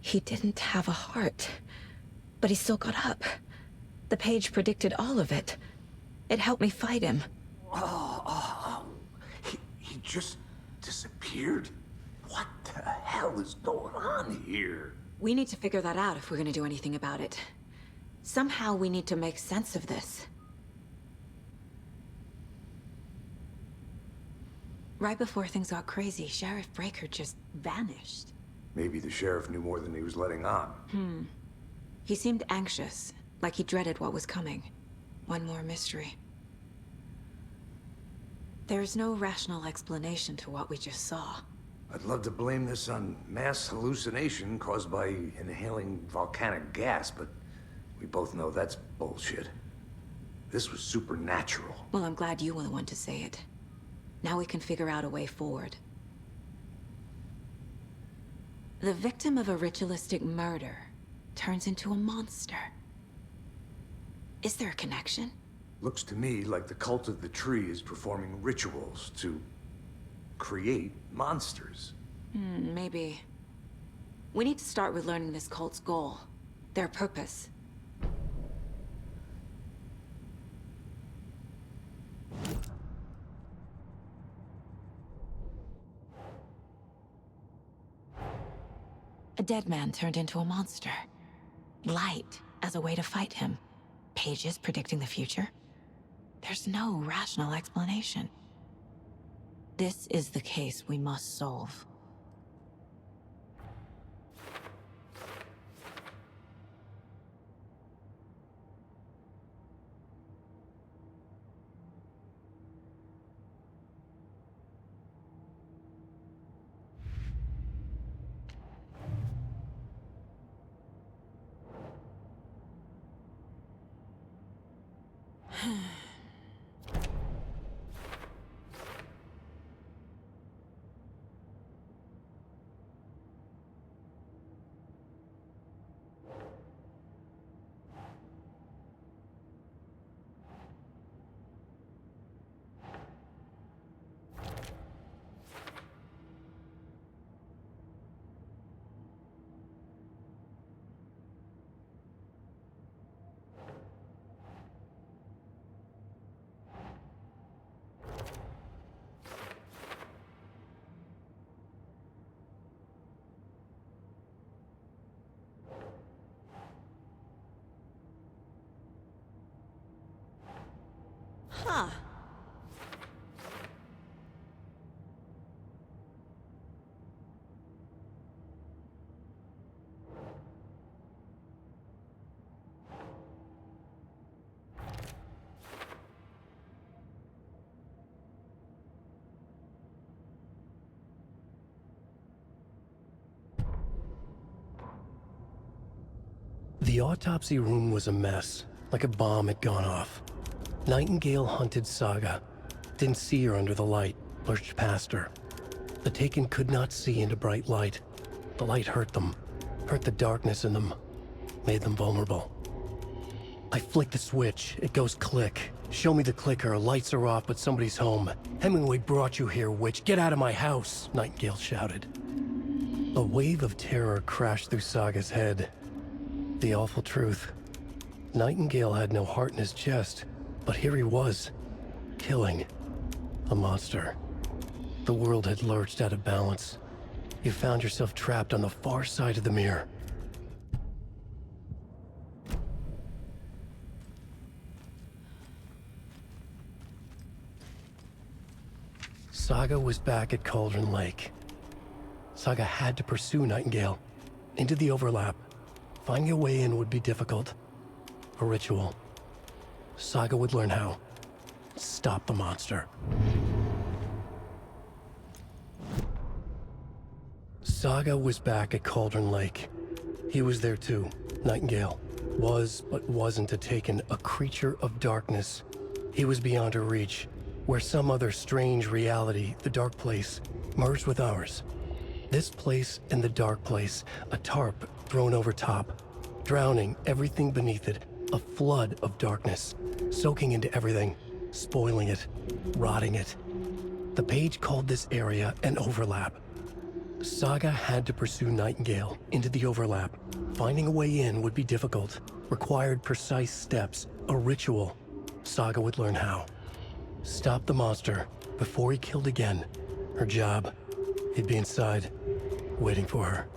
He didn't have a heart, but he still got up. The page predicted all of it. It helped me fight him. He just disappeared? What the hell is going on here? We need to figure that out if we're gonna do anything about it. Somehow we need to make sense of this. Right before things got crazy, Sheriff Breaker just vanished. Maybe the sheriff knew more than he was letting on. He seemed anxious, like he dreaded what was coming. One more mystery. There's no rational explanation to what we just saw. I'd love to blame this on mass hallucination caused by inhaling volcanic gas, but we both know that's bullshit. This was supernatural. Well, I'm glad you were the one to say it. Now we can figure out a way forward. The victim of a ritualistic murder turns into a monster. Is there a connection? Looks to me like the cult of the tree is performing rituals to create monsters. Maybe. We need to start with learning this cult's goal, their purpose. A dead man turned into a monster. Light as a way to fight him. Pages predicting the future. There's no rational explanation. This is the case we must solve. Huh. The autopsy room was a mess, like a bomb had gone off. Nightingale hunted Saga. Didn't see her under the light, lurched past her. The Taken could not see into bright light. The light hurt them, hurt the darkness in them, made them vulnerable. I flick the switch, it goes click. Show me the clicker, lights are off, but somebody's home. Hemingway brought you here, witch. Get out of my house, Nightingale shouted. A wave of terror crashed through Saga's head. The awful truth. Nightingale had no heart in his chest, but here he was, killing a monster. The world had lurched out of balance. You found yourself trapped on the far side of the mirror. Saga was back at Cauldron Lake. Saga had to pursue Nightingale, into the overlap. Finding a way in would be difficult. A ritual. Saga would learn how. Stop the monster. Saga was back at Cauldron Lake. He was there too. Nightingale. Was, but wasn't a Taken, a creature of darkness. He was beyond her reach, where some other strange reality, the dark place, merged with ours. This place and the dark place, a tarp thrown over top, drowning everything beneath it, a flood of darkness, soaking into everything, spoiling it, rotting it. The page called this area an overlap. Saga had to pursue Nightingale into the overlap. Finding a way in would be difficult, required precise steps, a ritual. Saga would learn how. Stop the monster before he killed again. Her job, he'd be inside, waiting for her.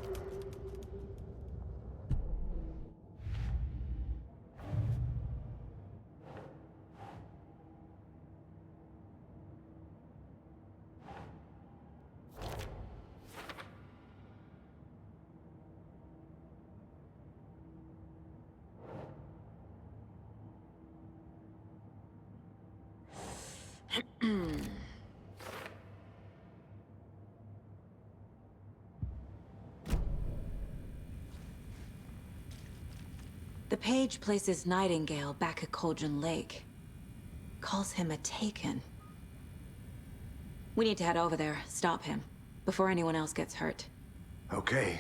The page places Nightingale back at Cauldron Lake. Calls him a Taken. We need to head over there, stop him, before anyone else gets hurt. Okay.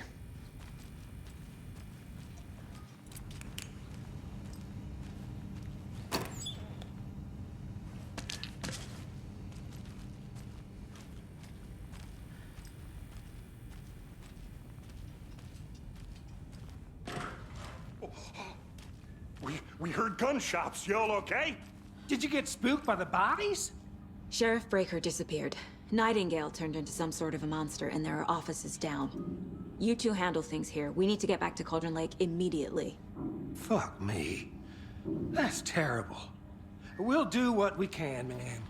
We heard gunshots. You all okay? Did you get spooked by the bodies? Sheriff Breaker disappeared. Nightingale turned into some sort of a monster, and there are offices down. You two handle things here. We need to get back to Cauldron Lake immediately. Fuck me. That's terrible. We'll do what we can, man.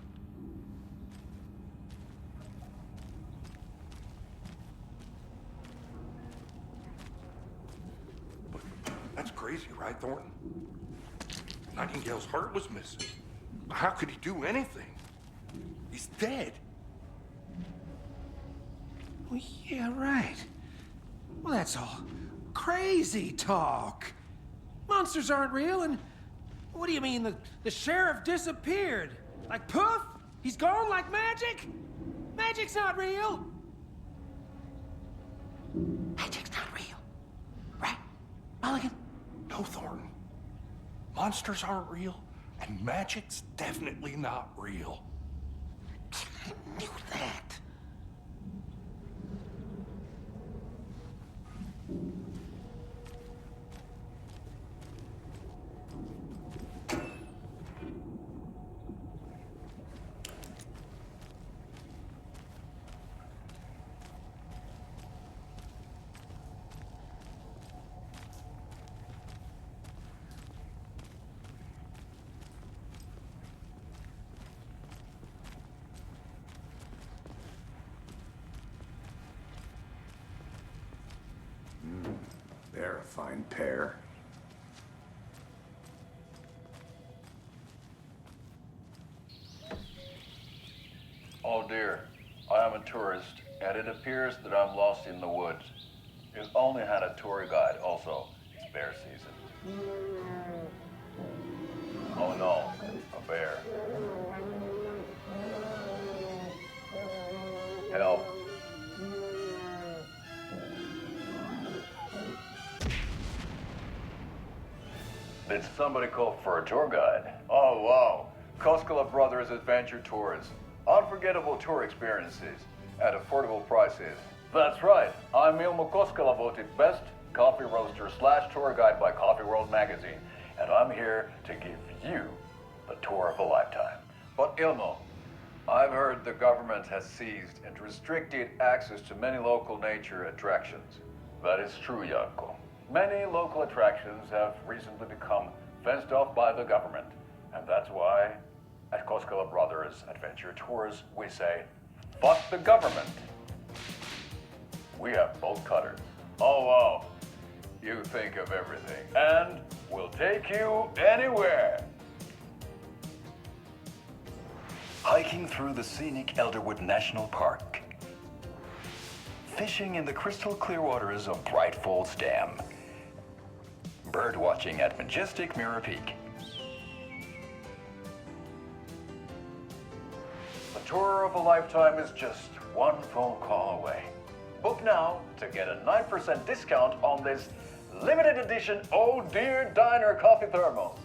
That's crazy, right, Thornton? Nightingale's heart was missing. How could he do anything? He's dead. Well, yeah, right. Well, that's all crazy talk. Monsters aren't real, and what do you mean the sheriff disappeared? Like poof? He's gone like magic? Magic's not real. Magic's not real. Right, Mulligan? No, Thornton. Monsters aren't real, and magic's definitely not real. I knew that. They're a fine pair. Oh dear, I am a tourist, and it appears that I'm lost in the woods. You've only had a tour guide, also. It's bear season. Oh no, a bear. Help. Did somebody call for a tour guide? Oh wow, Koskela Brothers Adventure Tours. Unforgettable tour experiences at affordable prices. That's right, I'm Ilmo Koskela, voted best coffee roaster / tour guide by Coffee World magazine, and I'm here to give you the tour of a lifetime. But Ilmo, I've heard the government has seized and restricted access to many local nature attractions. That is true, Janko. Many local attractions have recently become fenced off by the government, and that's why at Koskela Brothers Adventure Tours, we say, fuck the government. We have bolt cutters. Oh wow, you think of everything, and we'll take you anywhere. Hiking through the scenic Elderwood National Park. Fishing in the crystal clear waters of Bright Falls Dam. Bird watching at majestic Mirror Peak. The tour of a lifetime is just one phone call away. Book now to get a 9% discount on this limited edition Oh Dear Diner coffee thermos.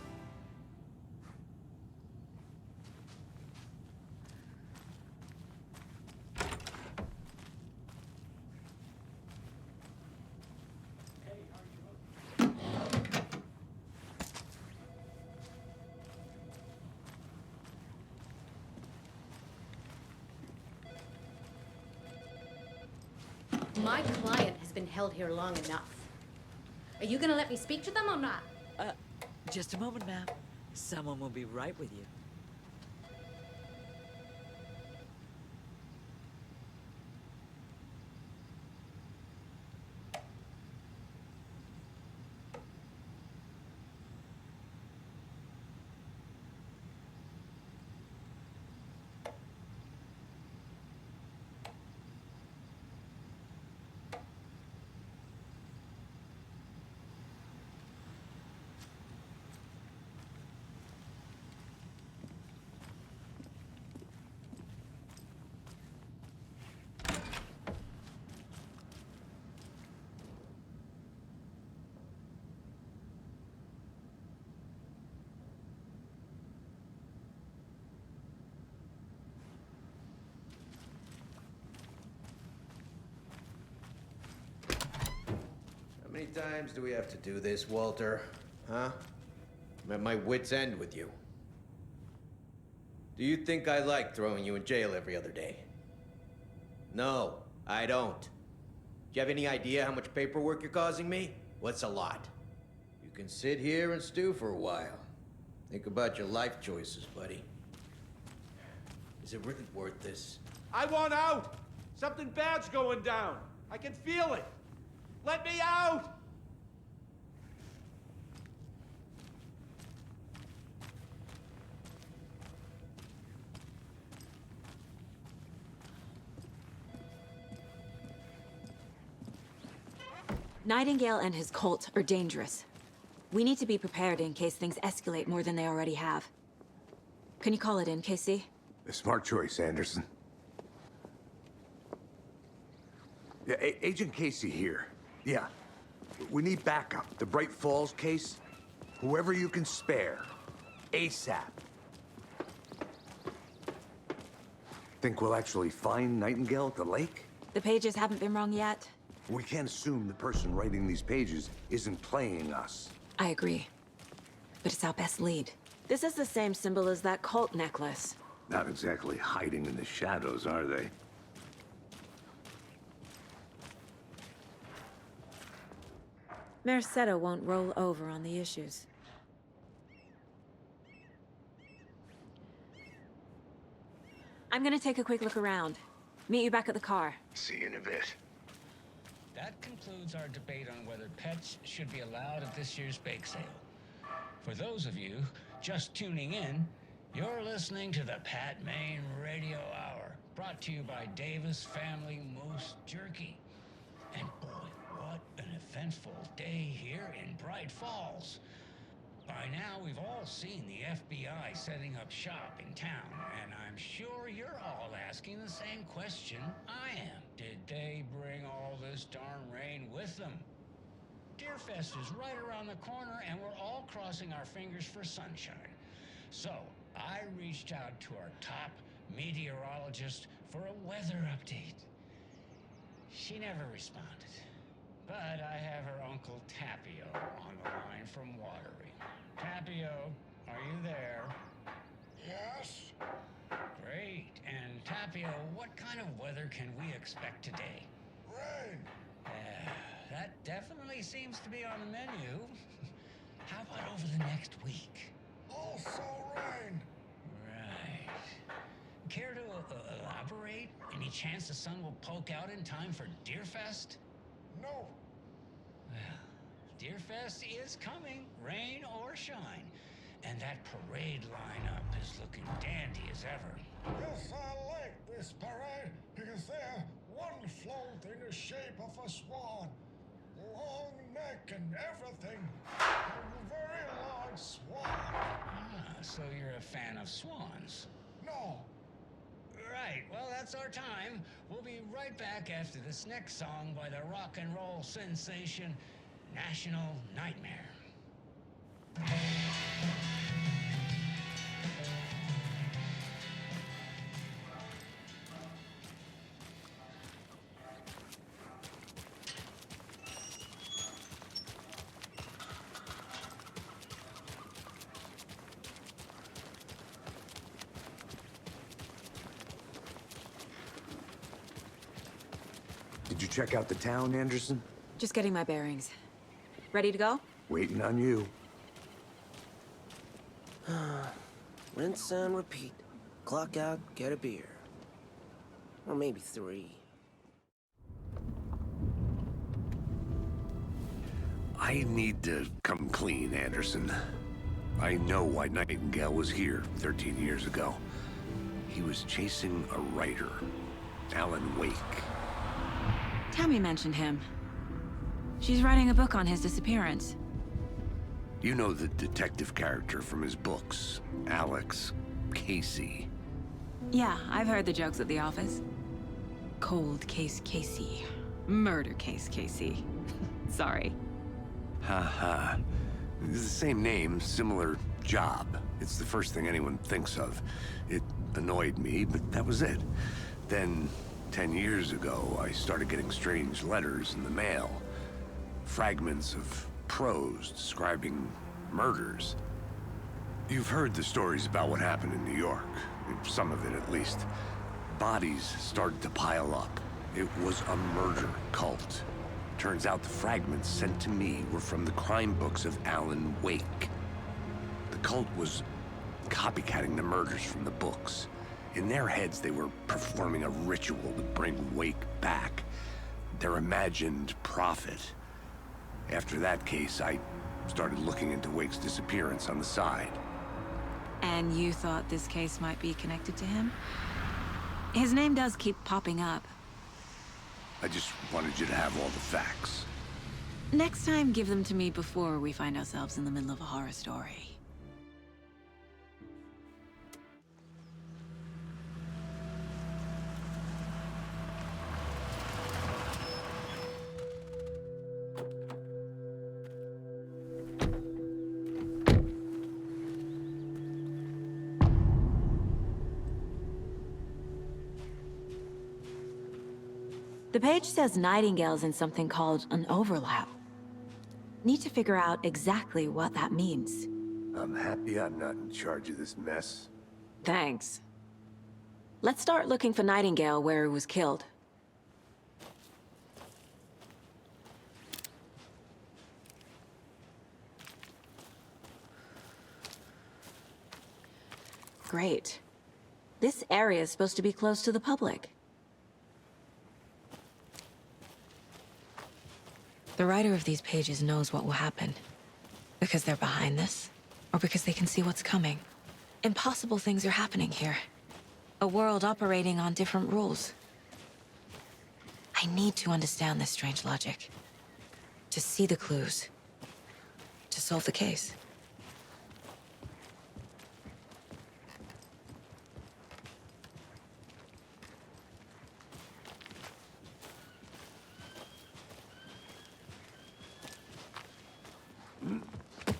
My client has been held here long enough. Are you gonna let me speak to them or not? Just a moment, ma'am. Someone will be right with you. How many times do we have to do this, Walter? Huh? I'm at my wit's end with you. Do you think I like throwing you in jail every other day? No, I don't. Do you have any idea how much paperwork you're causing me? What's a lot? You can sit here and stew for a while. Think about your life choices, buddy. Is it really worth this? I want out! Something bad's going down. I can feel it. Let me out! Nightingale and his cult are dangerous. We need to be prepared in case things escalate more than they already have. Can you call it in, KC? A smart choice, Anderson. Yeah, Agent Casey here. Yeah. We need backup. The Bright Falls case. Whoever you can spare. ASAP. Think we'll actually find Nightingale at the lake? The pages haven't been wrong yet. We can't assume the person writing these pages isn't playing us. I agree. But it's our best lead. This is the same symbol as that cult necklace. Not exactly hiding in the shadows, are they? Mercado won't roll over on the issues. I'm gonna take a quick look around. Meet you back at the car. See you in a bit. That concludes our debate on whether pets should be allowed at this year's bake sale. For those of you just tuning in, you're listening to the Pat Maine Radio Hour, brought to you by Davis Family Moose Jerky. And boy, what an eventful day here in Bright Falls. By now, we've all seen the FBI setting up shop in town, and I'm sure you're all asking the same question I am. Did they bring all this darn rain with them? Deerfest is right around the corner, and we're all crossing our fingers for sunshine. So, I reached out to our top meteorologist for a weather update. She never responded, but I have her Uncle Tapio on the line from Watery. Tapio, are you there? Yes? Great. And Tapio, what kind of weather can we expect today? Rain. That definitely seems to be on the menu. How about over the next week? Also rain. Right. Care to elaborate? Any chance the sun will poke out in time for Deerfest? No. Well, Deerfest is coming, rain or shine. And that parade lineup is looking dandy as ever. Yes, I like this parade because they're one float in the shape of a swan. Long neck and everything. A very large swan. Ah, so you're a fan of swans. No. Right, well, that's our time. We'll be right back after this next song by the rock and roll sensation, National Nightmare. Did you check out the town, Anderson? Just getting my bearings. Ready to go? Waiting on you. Rinse and repeat. Clock out, get a beer. Or maybe 3. I need to come clean, Anderson. I know why Nightingale was here 13 years ago. He was chasing a writer, Alan Wake. Tammy mentioned him. She's writing a book on his disappearance. You know the detective character from his books, Alex Casey. Yeah, I've heard the jokes at the office. Cold case Casey. Murder case Casey. Sorry. Haha. It's the same name, similar job. It's the first thing anyone thinks of. It annoyed me, but that was it. Then, 10 years ago, I started getting strange letters in the mail. Fragments of prose describing murders. You've heard the stories about what happened in New York. Some of it, at least. Bodies started to pile up. It was a murder cult. Turns out the fragments sent to me were from the crime books of Alan Wake. The cult was copycatting the murders from the books. In their heads, they were performing a ritual to bring Wake back. Their imagined prophet. After that case, I started looking into Wake's disappearance on the side. And you thought this case might be connected to him? His name does keep popping up. I just wanted you to have all the facts. Next time, give them to me before we find ourselves in the middle of a horror story. The page says Nightingale's in something called an overlap. Need to figure out exactly what that means. I'm happy I'm not in charge of this mess. Thanks. Let's start looking for Nightingale where he was killed. Great. This area is supposed to be close to the public. The writer of these pages knows what will happen. Because they're behind this, or because they can see what's coming. Impossible things are happening here. A world operating on different rules. I need to understand this strange logic. To see the clues. To solve the case.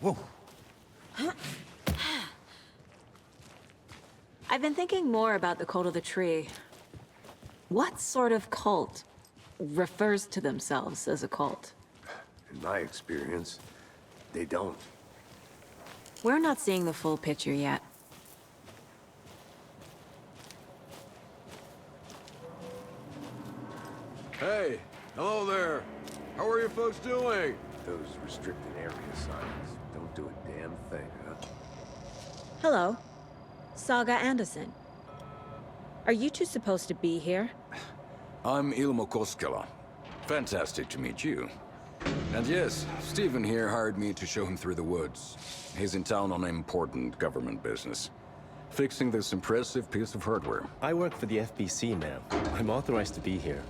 Whoa. I've been thinking more about the cult of the tree. What sort of cult refers to themselves as a cult? In my experience, they don't. We're not seeing the full picture yet. Hey, hello there. How are you folks doing? Those restricted area signs don't do a damn thing, huh? Hello. Saga Anderson. Are you two supposed to be here? I'm Ilmo Koskela. Fantastic to meet you. And yes, Stephen here hired me to show him through the woods. He's in town on important government business. Fixing this impressive piece of hardware. I work for the FBC, ma'am. I'm authorized to be here.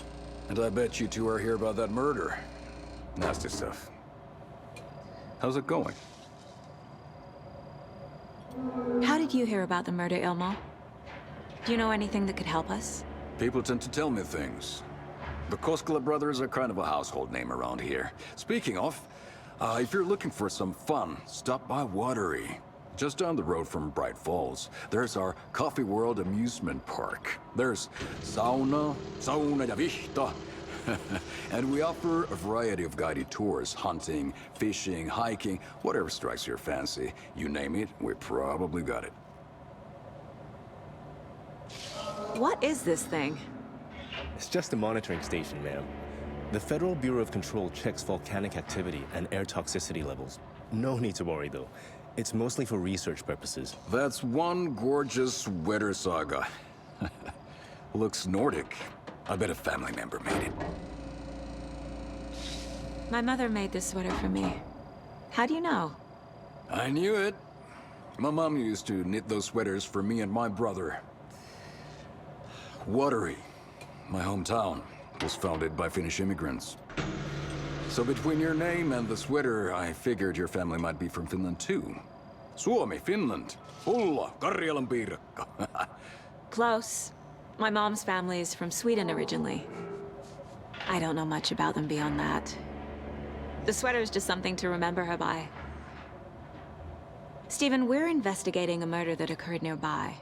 And I bet you two are here about that murder. Nasty stuff. How's it going? How did you hear about the murder, Ilmo? Do you know anything that could help us? People tend to tell me things. The Koskela brothers are kind of a household name around here. Speaking of, if you're looking for some fun, stop by Watery. Just down the road from Bright Falls, there's our Coffee World amusement park. There's sauna ja vihta. And we offer a variety of guided tours, hunting, fishing, hiking, whatever strikes your fancy. You name it, we probably got it. What is this thing? It's just a monitoring station, ma'am. The Federal Bureau of Control checks volcanic activity and air toxicity levels. No need to worry, though. It's mostly for research purposes. That's one gorgeous sweater saga. Looks Nordic. I bet a family member made it. My mother made this sweater for me. How do you know? I knew it. My mom used to knit those sweaters for me and my brother. Watery, my hometown, was founded by Finnish immigrants. So between your name and the sweater, I figured your family might be from Finland too. Suomi, Finland. Ulla, Karjalan piirakka. Close. My mom's family is from Sweden originally. I don't know much about them beyond that. The sweater is just something to remember her by. Stephen, we're investigating a murder that occurred nearby.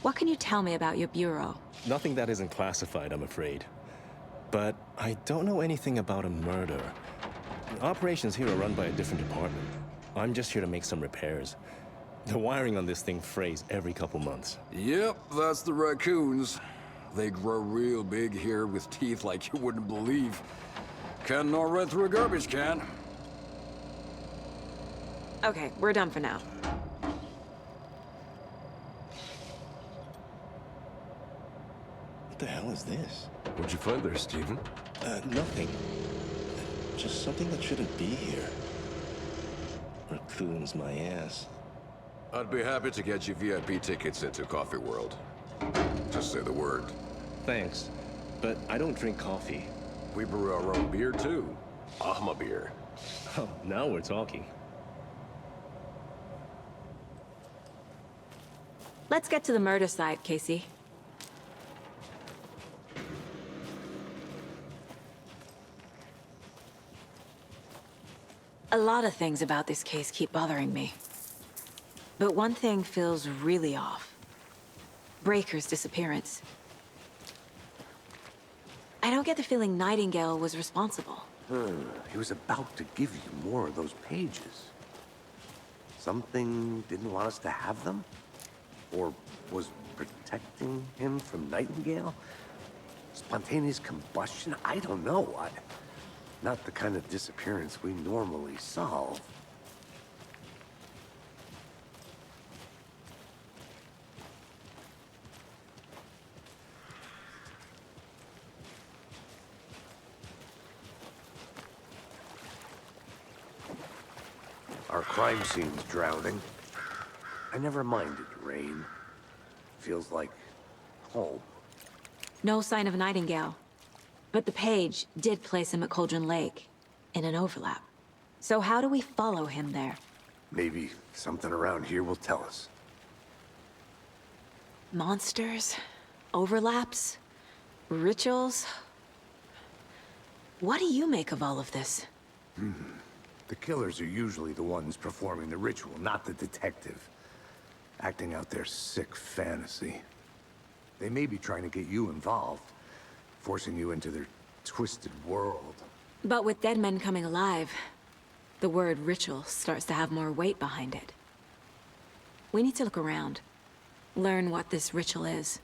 What can you tell me about your bureau? Nothing that isn't classified, I'm afraid. But I don't know anything about a murder. Operations here are run by a different department. I'm just here to make some repairs. The wiring on this thing frays every couple months. Yep, that's the raccoons. They grow real big here with teeth like you wouldn't believe. Can't gnaw right through a garbage can. Okay, we're done for now. What the hell is this? What'd you find there, Stephen? Nothing. Just something that shouldn't be here. Raccoons, my ass. I'd be happy to get you VIP tickets into Coffee World. Just say the word. Thanks, but I don't drink coffee. We brew our own beer, too. Ahma beer. Oh, now we're talking. Let's get to the murder site, Casey. A lot of things about this case keep bothering me. But one thing feels really off. Breaker's disappearance. I don't get the feeling Nightingale was responsible. He was about to give you more of those pages. Something didn't want us to have them? Or was protecting him from Nightingale? Spontaneous combustion? I don't know. Not the kind of disappearance we normally solve. Our crime scene's drowning. I never minded rain. Feels like home. No sign of Nightingale. But the page did place him at Cauldron Lake, in an overlap. So how do we follow him there? Maybe something around here will tell us. Monsters? Overlaps? Rituals? What do you make of all of this? The killers are usually the ones performing the ritual, not the detective. Acting out their sick fantasy. They may be trying to get you involved, forcing you into their twisted world. But with dead men coming alive, the word ritual starts to have more weight behind it. We need to look around. Learn what this ritual is.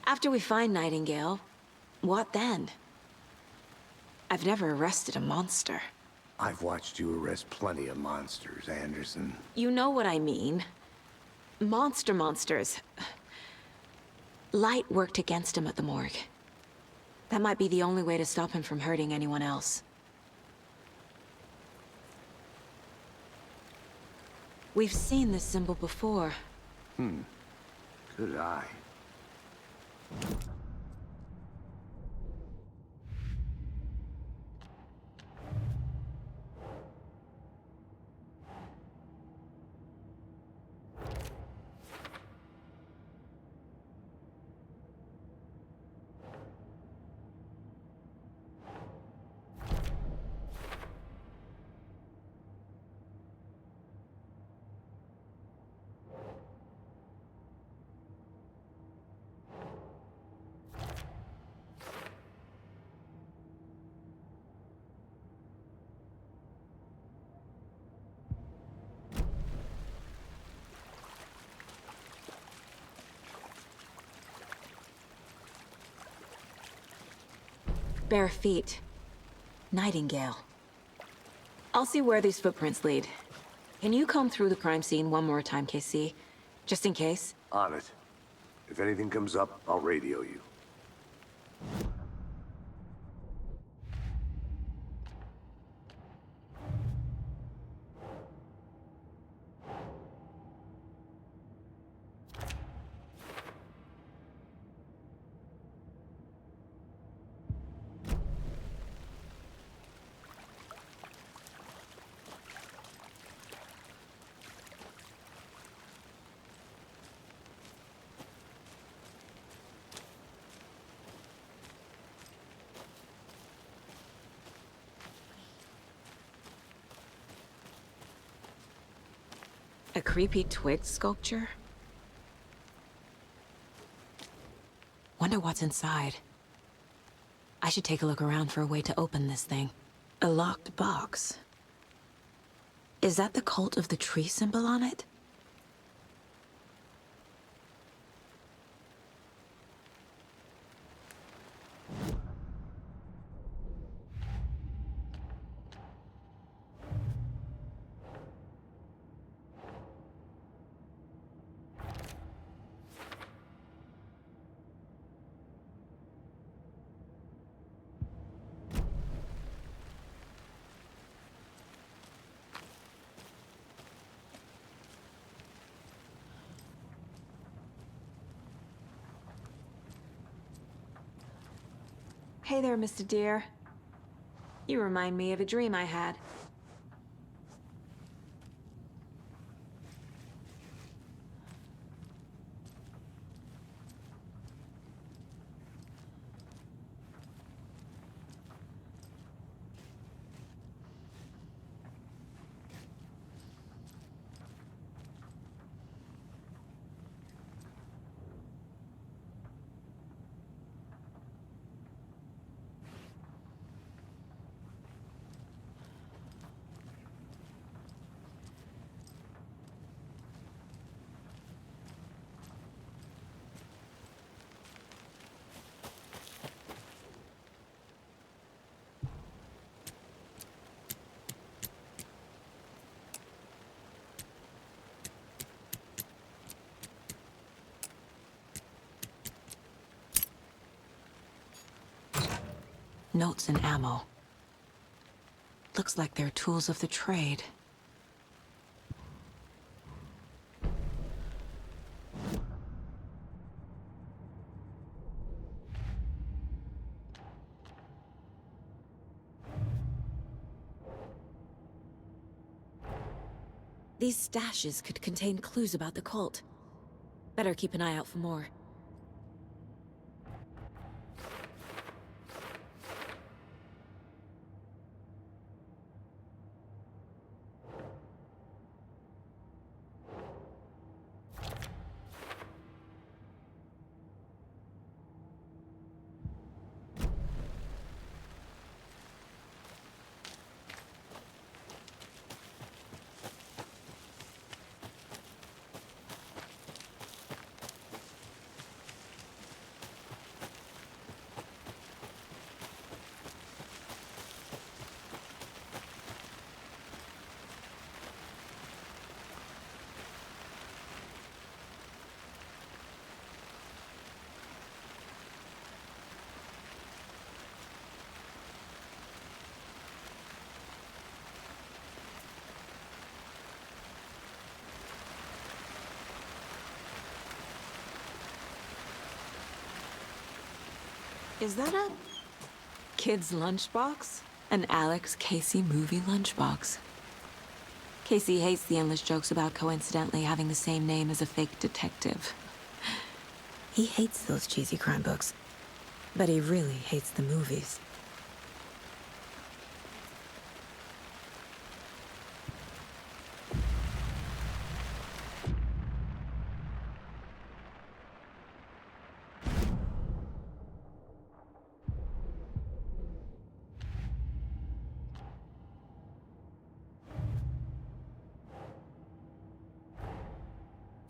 After we find Nightingale, what then? I've never arrested a monster. I've watched you arrest plenty of monsters, Anderson. You know what I mean. Monsters. Light worked against him at the morgue. That might be the only way to stop him from hurting anyone else. We've seen this symbol before. Good eye. bare feet. Nightingale. I'll see where these footprints lead. Can you comb through the crime scene one more time, KC? Just in case? On it. If anything comes up, I'll radio you. A creepy twig sculpture? Wonder what's inside. I should take a look around for a way to open this thing. A locked box. Is that the cult of the tree symbol on it? Hey there, Mr. Deer. You remind me of a dream I had. Notes and ammo. Looks like they're tools of the trade. These stashes could contain clues about the cult. Better keep an eye out for more. Is that a kid's lunchbox? An Alex Casey movie lunchbox. Casey hates the endless jokes about coincidentally having the same name as a fake detective. He hates those cheesy crime books, but he really hates the movies.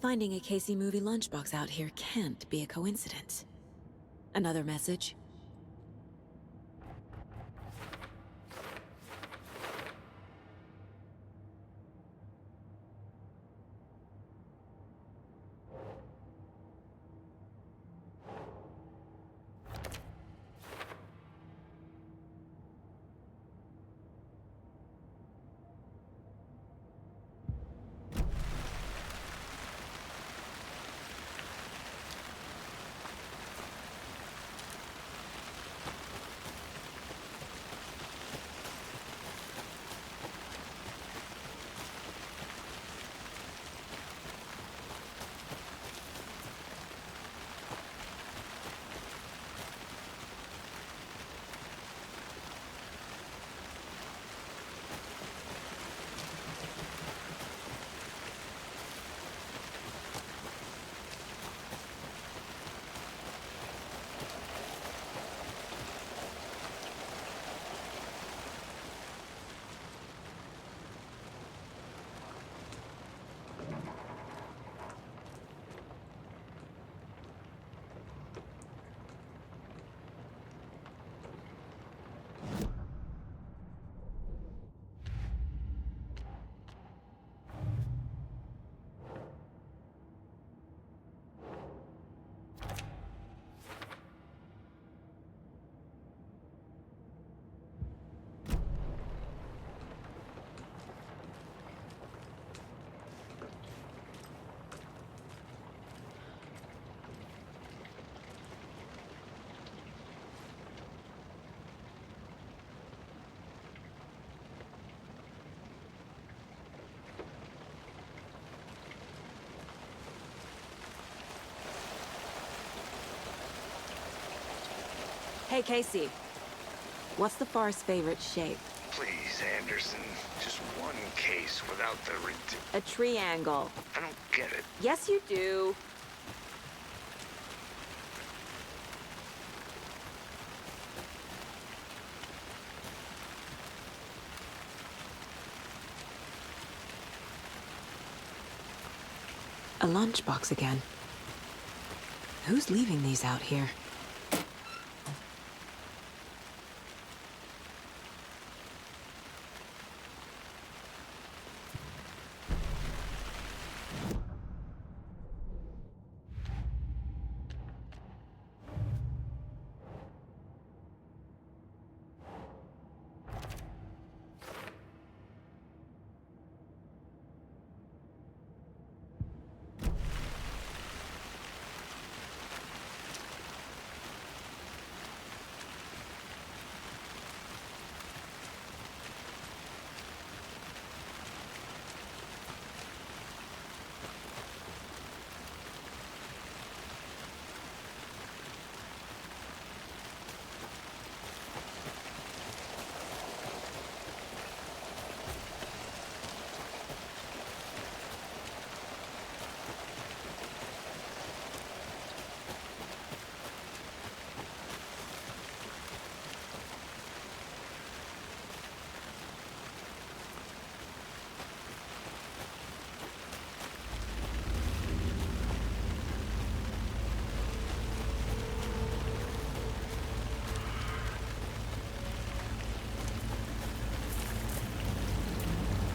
Finding a Casey movie lunchbox out here can't be a coincidence. Another message. Hey, Casey. What's the forest's favorite shape? Please, Anderson. Just one case without the A triangle. I don't get it. Yes, you do. A lunchbox again. Who's leaving these out here?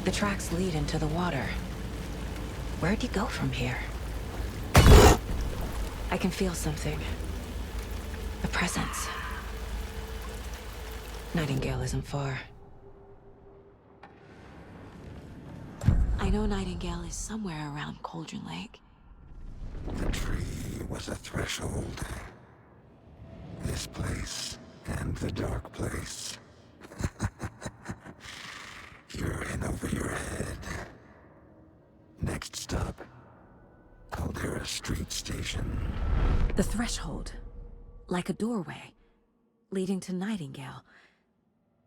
The tracks lead into the water. Where'd he go from here? I can feel something. A presence. Nightingale isn't far. I know Nightingale is somewhere around Cauldron Lake. The tree was a threshold. This place and the dark place. You're in over your head. Next stop, Caldera Street Station. The threshold. Like a doorway. Leading to Nightingale.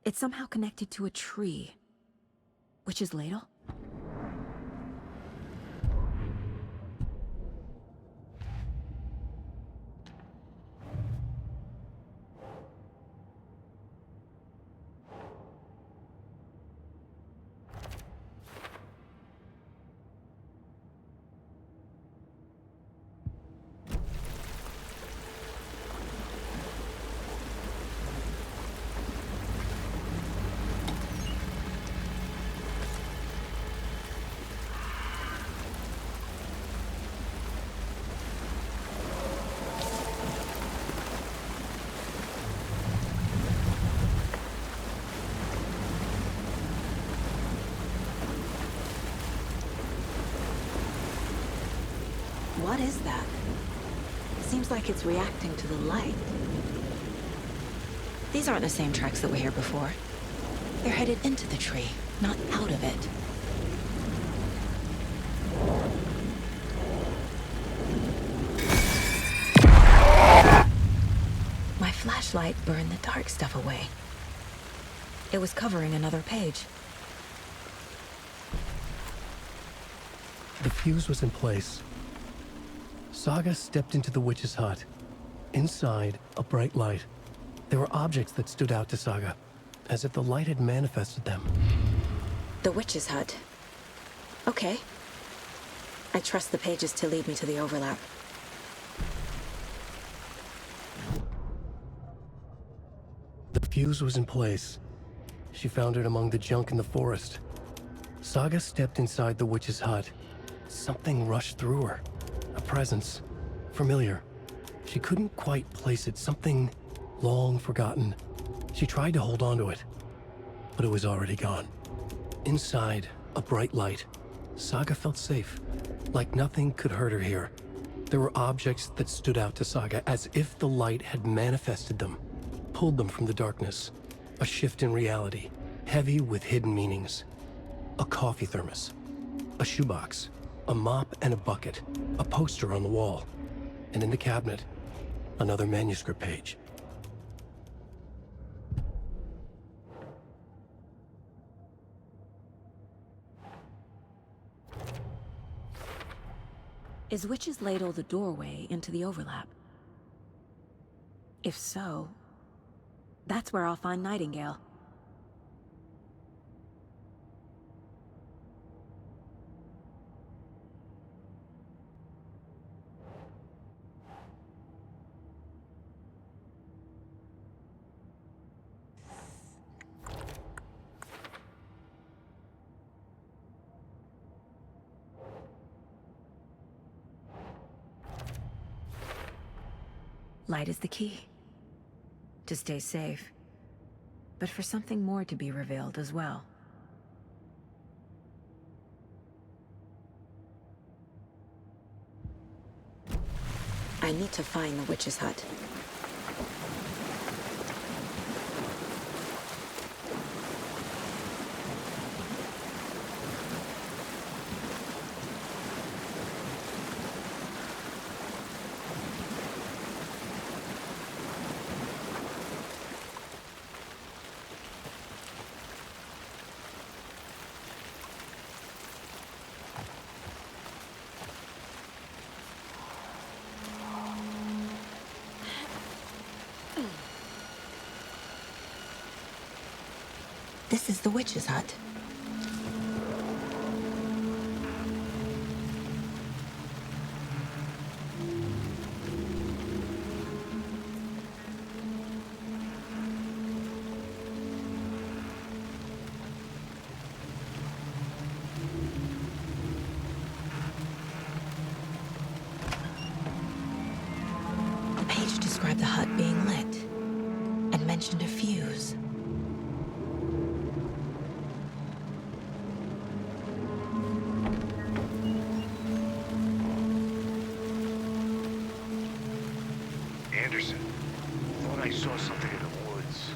It's somehow connected to a tree. Witch's ladle? What is that? Seems like it's reacting to the light. These aren't the same tracks that were here before. They're headed into the tree, not out of it. My flashlight burned the dark stuff away. It was covering another page. The fuse was in place. Saga stepped into the witch's hut. Inside, a bright light. There were objects that stood out to Saga, as if the light had manifested them. The witch's hut. Okay. I trust the pages to lead me to the overlap. The fuse was in place. She found it among the junk in the forest. Saga stepped inside the witch's hut. Something rushed through her. A presence. Familiar. She couldn't quite place it. Something long forgotten. She tried to hold on to it, but it was already gone. Inside, a bright light. Saga felt safe. Like nothing could hurt her here. There were objects that stood out to Saga as if the light had manifested them. Pulled them from the darkness. A shift in reality. Heavy with hidden meanings. A coffee thermos. A shoebox. A mop and a bucket. A poster on the wall. And in the cabinet, another manuscript page. Is Witch's Ladle the doorway into the overlap? If so, that's where I'll find Nightingale. Light is the key. To stay safe. But for something more to be revealed as well. I need to find the witch's hut. This is the witch's hut. The page described the hut being lit and mentioned a fuse. Anderson, thought I saw something in the woods.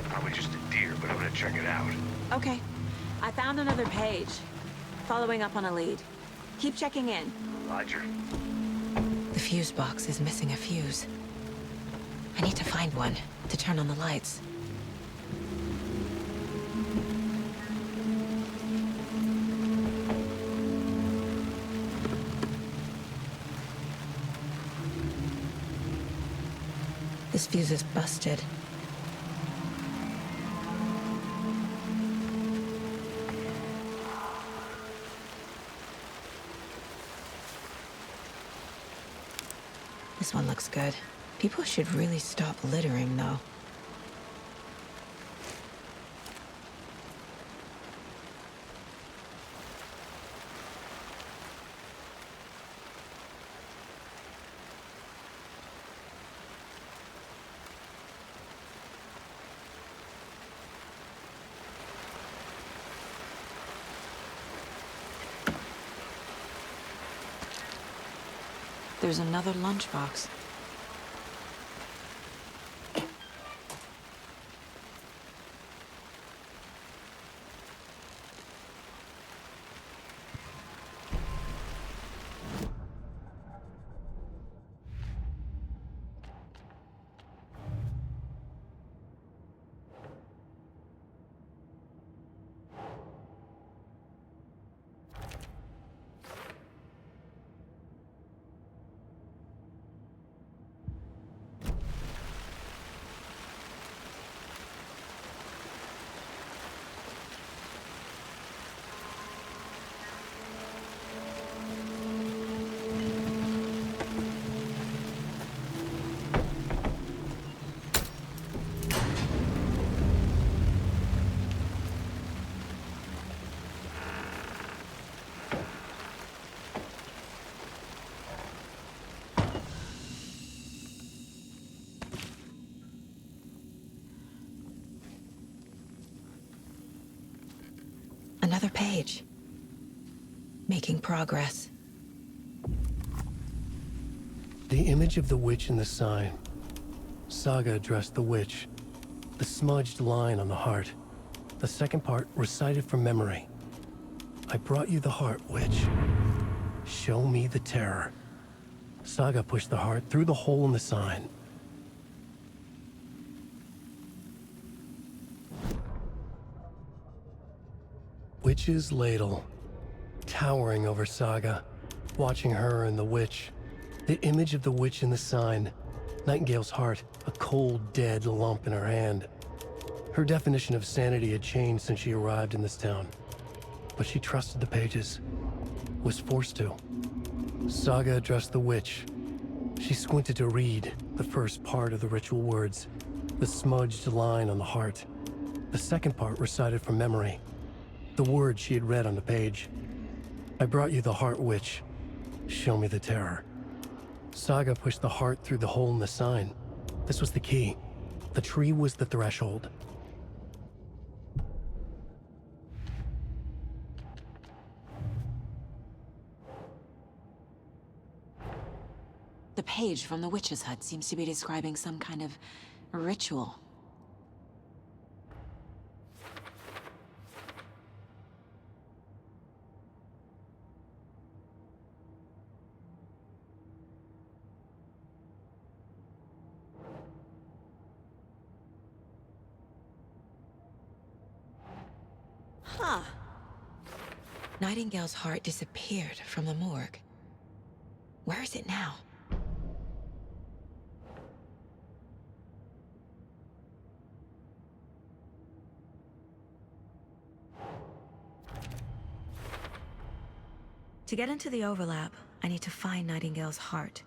Probably just a deer, but I'm gonna check it out. Okay. I found another page. Following up on a lead. Keep checking in. Roger. The fuse box is missing a fuse. I need to find one to turn on the lights. This fuse is busted. This one looks good. People should really stop littering, though. There's another lunchbox. Another page. Making progress. The image of the witch in the sign. Saga addressed the witch. The smudged line on the heart. The second part recited from memory. I brought you the heart, witch. Show me the terror. Saga pushed the heart through the hole in the sign. Witch's Ladle, towering over Saga, watching her and the witch. The image of the witch in the sign. Nightingale's heart, a cold, dead lump in her hand. Her definition of sanity had changed since she arrived in this town. But she trusted the pages. Was forced to. Saga addressed the witch. She squinted to read the first part of the ritual words, the smudged line on the heart. The second part recited from memory, the words she had read on the page. I brought you the heart, witch. Show me the terror. Saga pushed the heart through the hole in the sign. This was the key. The tree was the threshold. The page from the witch's hut seems to be describing some kind of ritual. Huh. Nightingale's heart disappeared from the morgue. Where is it now? To get into the overlap, I need to find Nightingale's heart.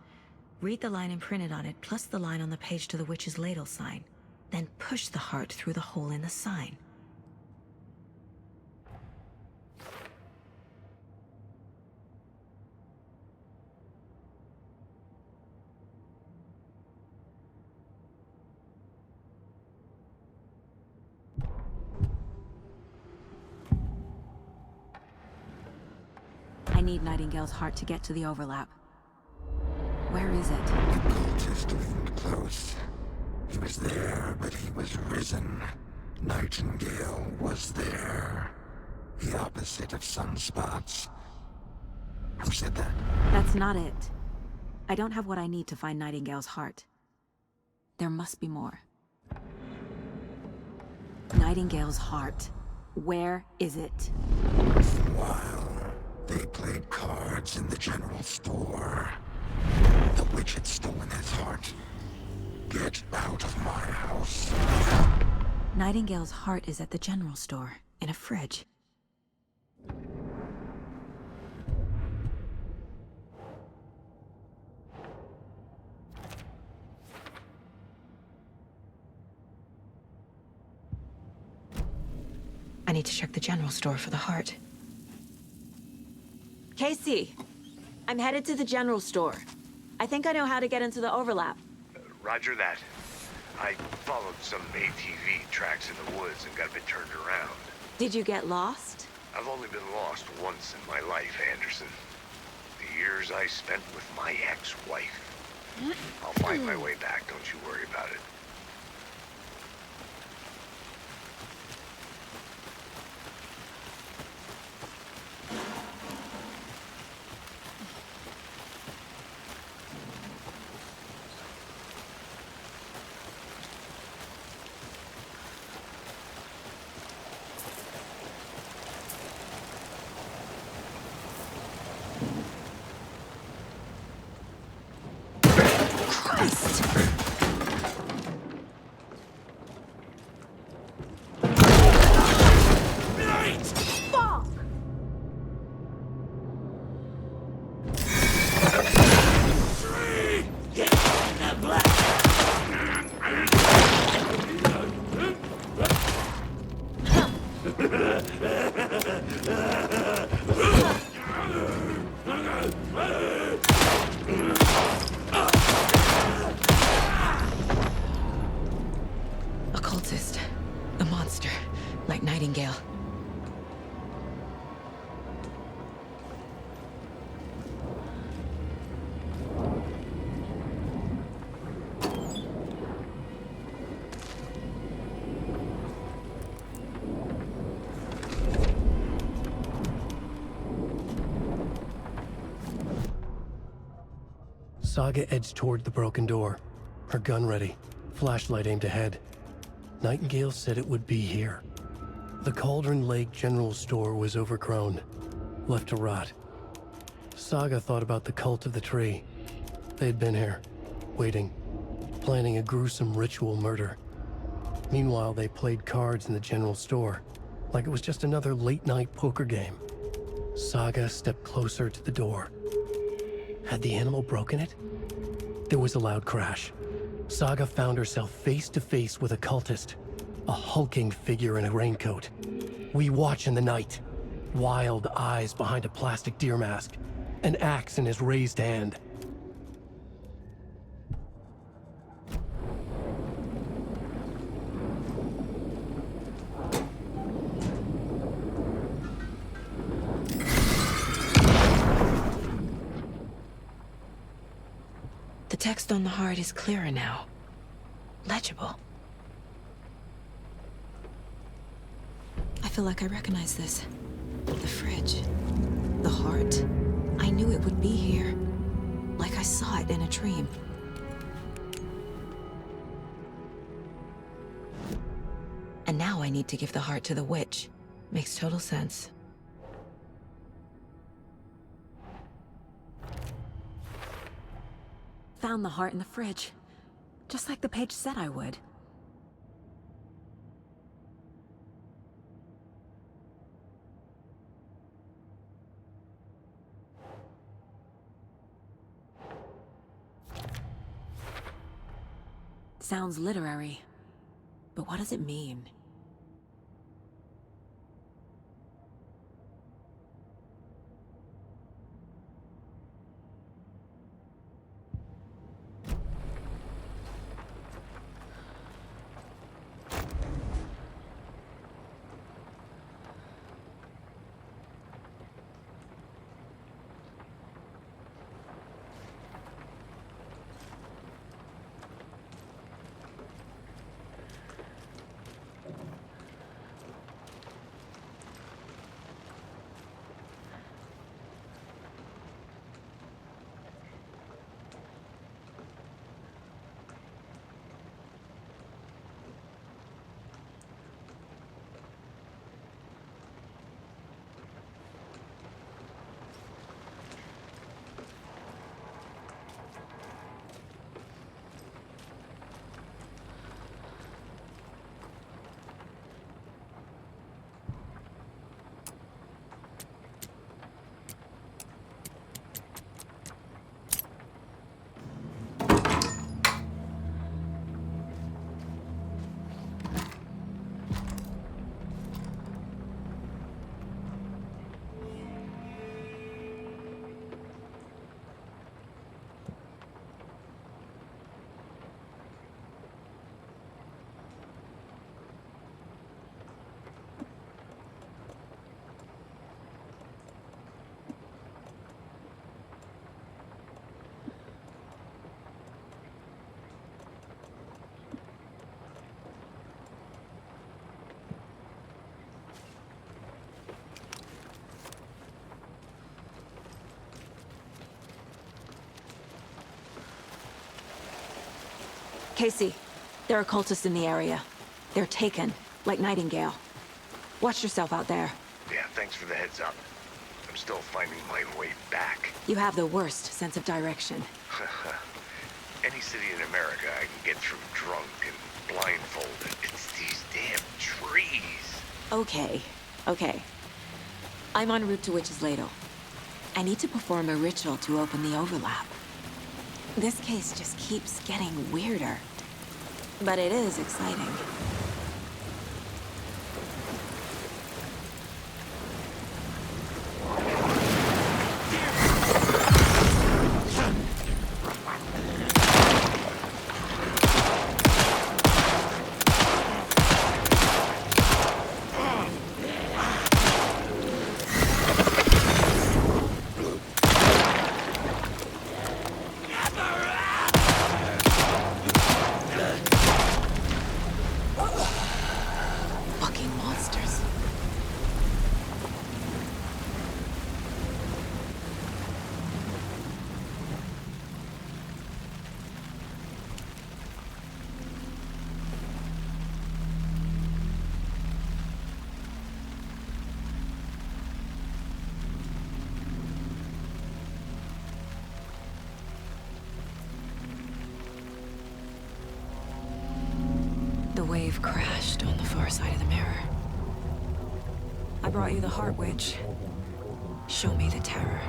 Read the line imprinted on it, plus the line on the page to the witch's ladle sign. Then push the heart through the hole in the sign. I need Nightingale's heart to get to the overlap. Where is it? The cultist wasn't close. He was there, but he was risen. Nightingale was there. The opposite of sunspots. Who said that? That's not it. I don't have what I need to find Nightingale's heart. There must be more. Nightingale's heart. Where is it? While they played cards in the general store. The witch had stolen his heart. Get out of my house. Nightingale's heart is at the general store, in a fridge. I need to check the general store for the heart. Casey, I'm headed to the general store. I think I know how to get into the overlap. Roger that. I followed some ATV tracks in the woods and got a bit turned around. Did you get lost? I've only been lost once in my life, Anderson. The years I spent with my ex-wife. I'll find my way back, don't you worry about it. Saga edged toward the broken door, her gun ready, flashlight aimed ahead. Nightingale said it would be here. The Cauldron Lake General Store was overgrown, left to rot. Saga thought about the cult of the tree. They had been here, waiting, planning a gruesome ritual murder. Meanwhile, they played cards in the general store, like it was just another late-night poker game. Saga stepped closer to the door. Had the animal broken it? There was a loud crash. Saga found herself face to face with a cultist, a hulking figure in a raincoat. We watch in the night, wild eyes behind a plastic deer mask, an axe in his raised hand. The text on the heart is clearer now. Legible. I feel like I recognize this. The fridge. The heart. I knew it would be here. Like I saw it in a dream. And now I need to give the heart to the witch. Makes total sense. Found the heart in the fridge. Just like the page said I would. Sounds literary. But what does it mean? Casey, there are cultists in the area. They're taken, like Nightingale. Watch yourself out there. Yeah, thanks for the heads up. I'm still finding my way back. You have the worst sense of direction. Any city in America I can get through drunk and blindfolded. It's these damn trees. Okay. I'm en route to Witch's Ladle. I need to perform a ritual to open the overlap. This case just keeps getting weirder. But it is exciting. wave crashed on the far side of the mirror. I brought you the Heart Witch. Show me the terror.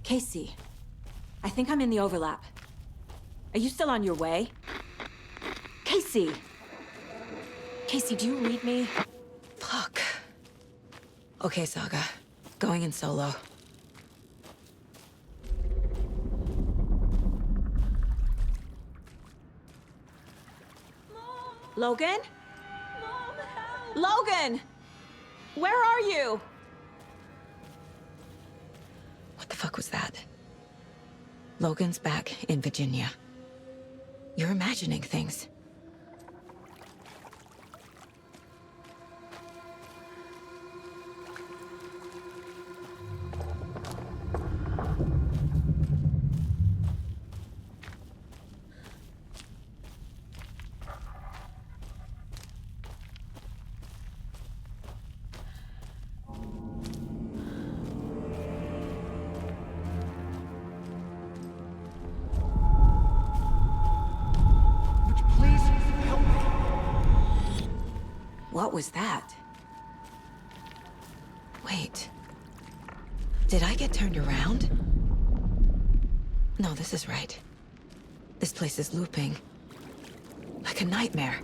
Casey, I think I'm in the overlap. Are you still on your way? Casey! Casey, do you read me? Fuck. Okay, Saga. Going in solo. Logan? Mom, help! Logan! Where are you? What the fuck was that? Logan's back in Virginia. You're imagining things. What was that? Wait. Did I get turned around? No, this is right. This place is looping. Like a nightmare.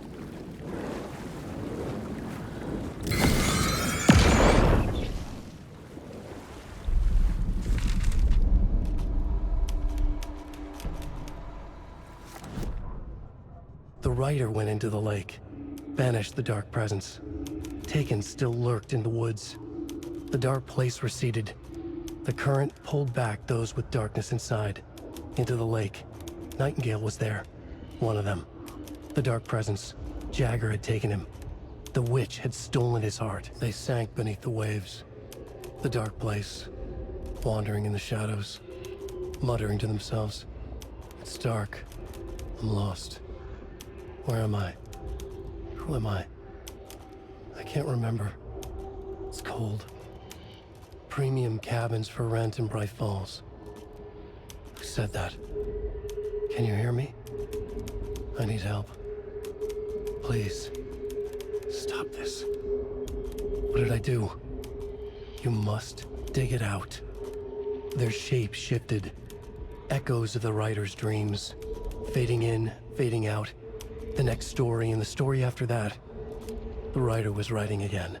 The rider went into the lake, banished the dark presence. Taken still lurked in the woods. The dark place receded. The current pulled back those with darkness inside, into the lake. Nightingale was there, one of them. The dark presence, Jagger had taken him. The witch had stolen his heart. They sank beneath the waves. The dark place, wandering in the shadows, muttering to themselves. It's dark. I'm lost. Where am I? Who am I? I can't remember. It's cold. Premium cabins for rent in Bright Falls. Who said that? Can you hear me? I need help. Please. Stop this. What did I do? You must dig it out. Their shape shifted. Echoes of the writer's dreams. Fading in, fading out. The next story and the story after that. The writer was writing again.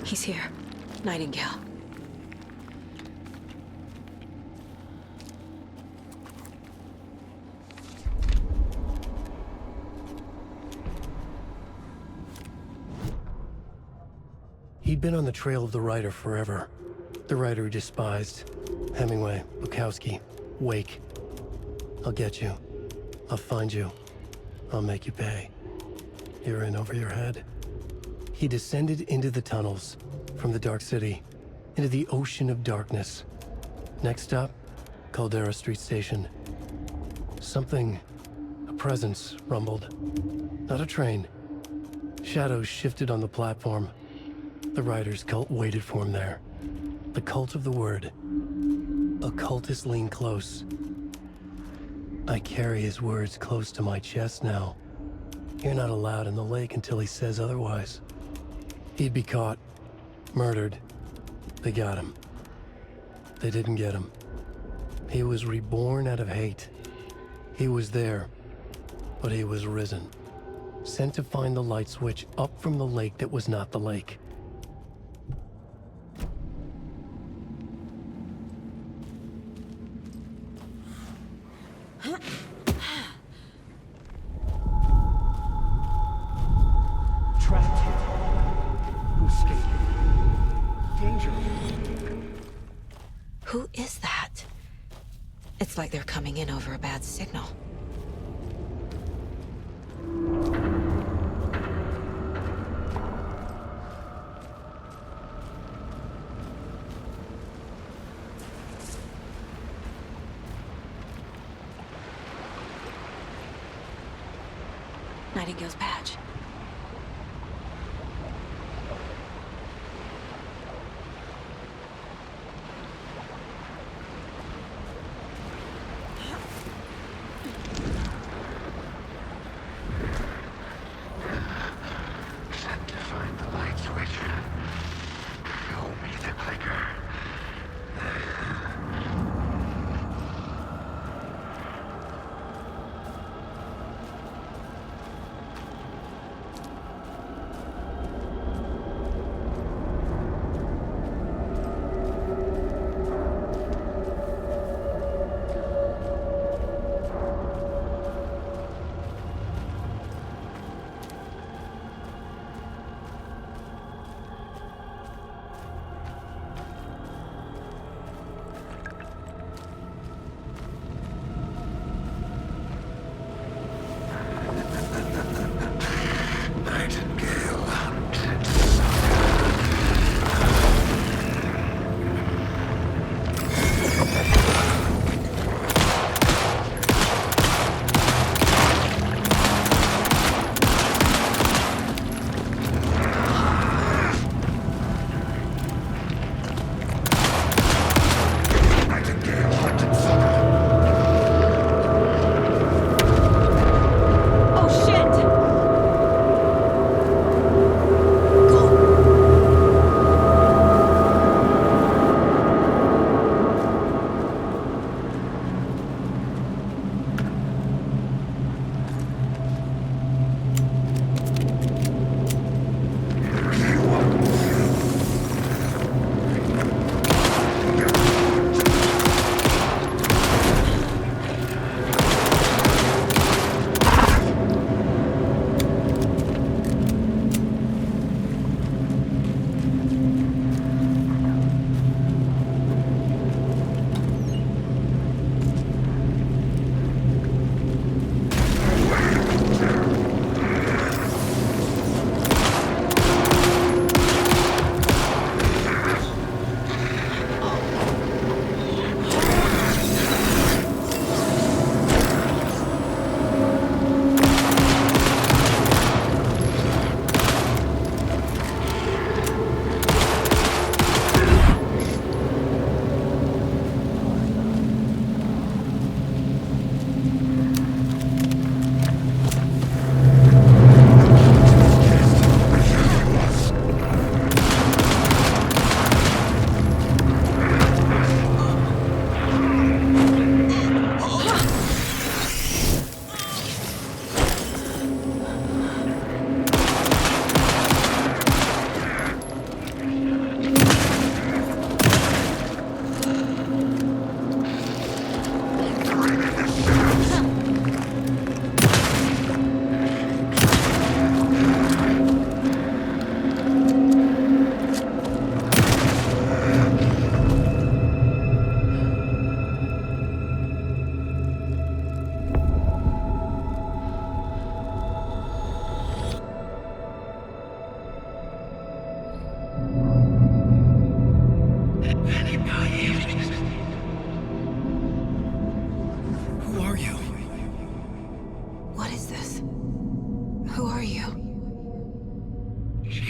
He's here. Nightingale. He'd been on the trail of the writer forever. The writer he despised. Hemingway, Bukowski, Wake. I'll get you. I'll find you. I'll make you pay. You're in over your head. He descended into the tunnels, from the Dark City, into the ocean of darkness. Next stop, Caldera Street Station. Something, a presence, rumbled. Not a train. Shadows shifted on the platform. The rider's cult waited for him there. The cult of the word. A cultist leaned close. I carry his words close to my chest now. You're not allowed in the lake until he says otherwise. He'd be caught, murdered. They got him. They didn't get him. He was reborn out of hate. He was there, but he was risen. Sent to find the light switch up from the lake that was not the lake. Trapped here. Who escaped? Danger. Who is that? It's like they're coming in over a bad signal. Nightingale's badge. Sent to find the light switch. Show me the clicker.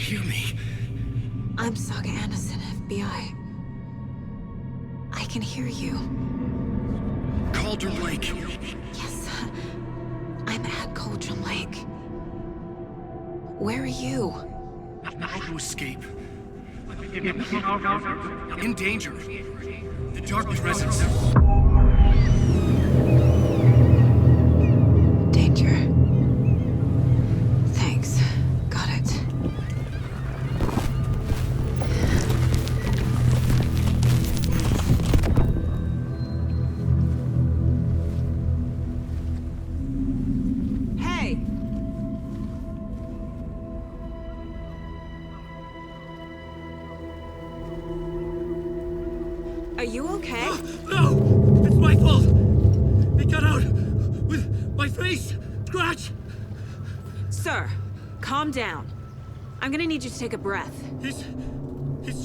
hear me? I'm Saga Anderson, FBI. I can hear you. Cauldron Lake. Yes, I'm at Cauldron Lake. Where are you? How to escape? In danger. The dark presence. Danger. Thanks. Got it. Hey! Are you okay? No! It's my fault! It got out with my face! Scratch! Sir, calm down. I'm gonna need you to take a breath. He's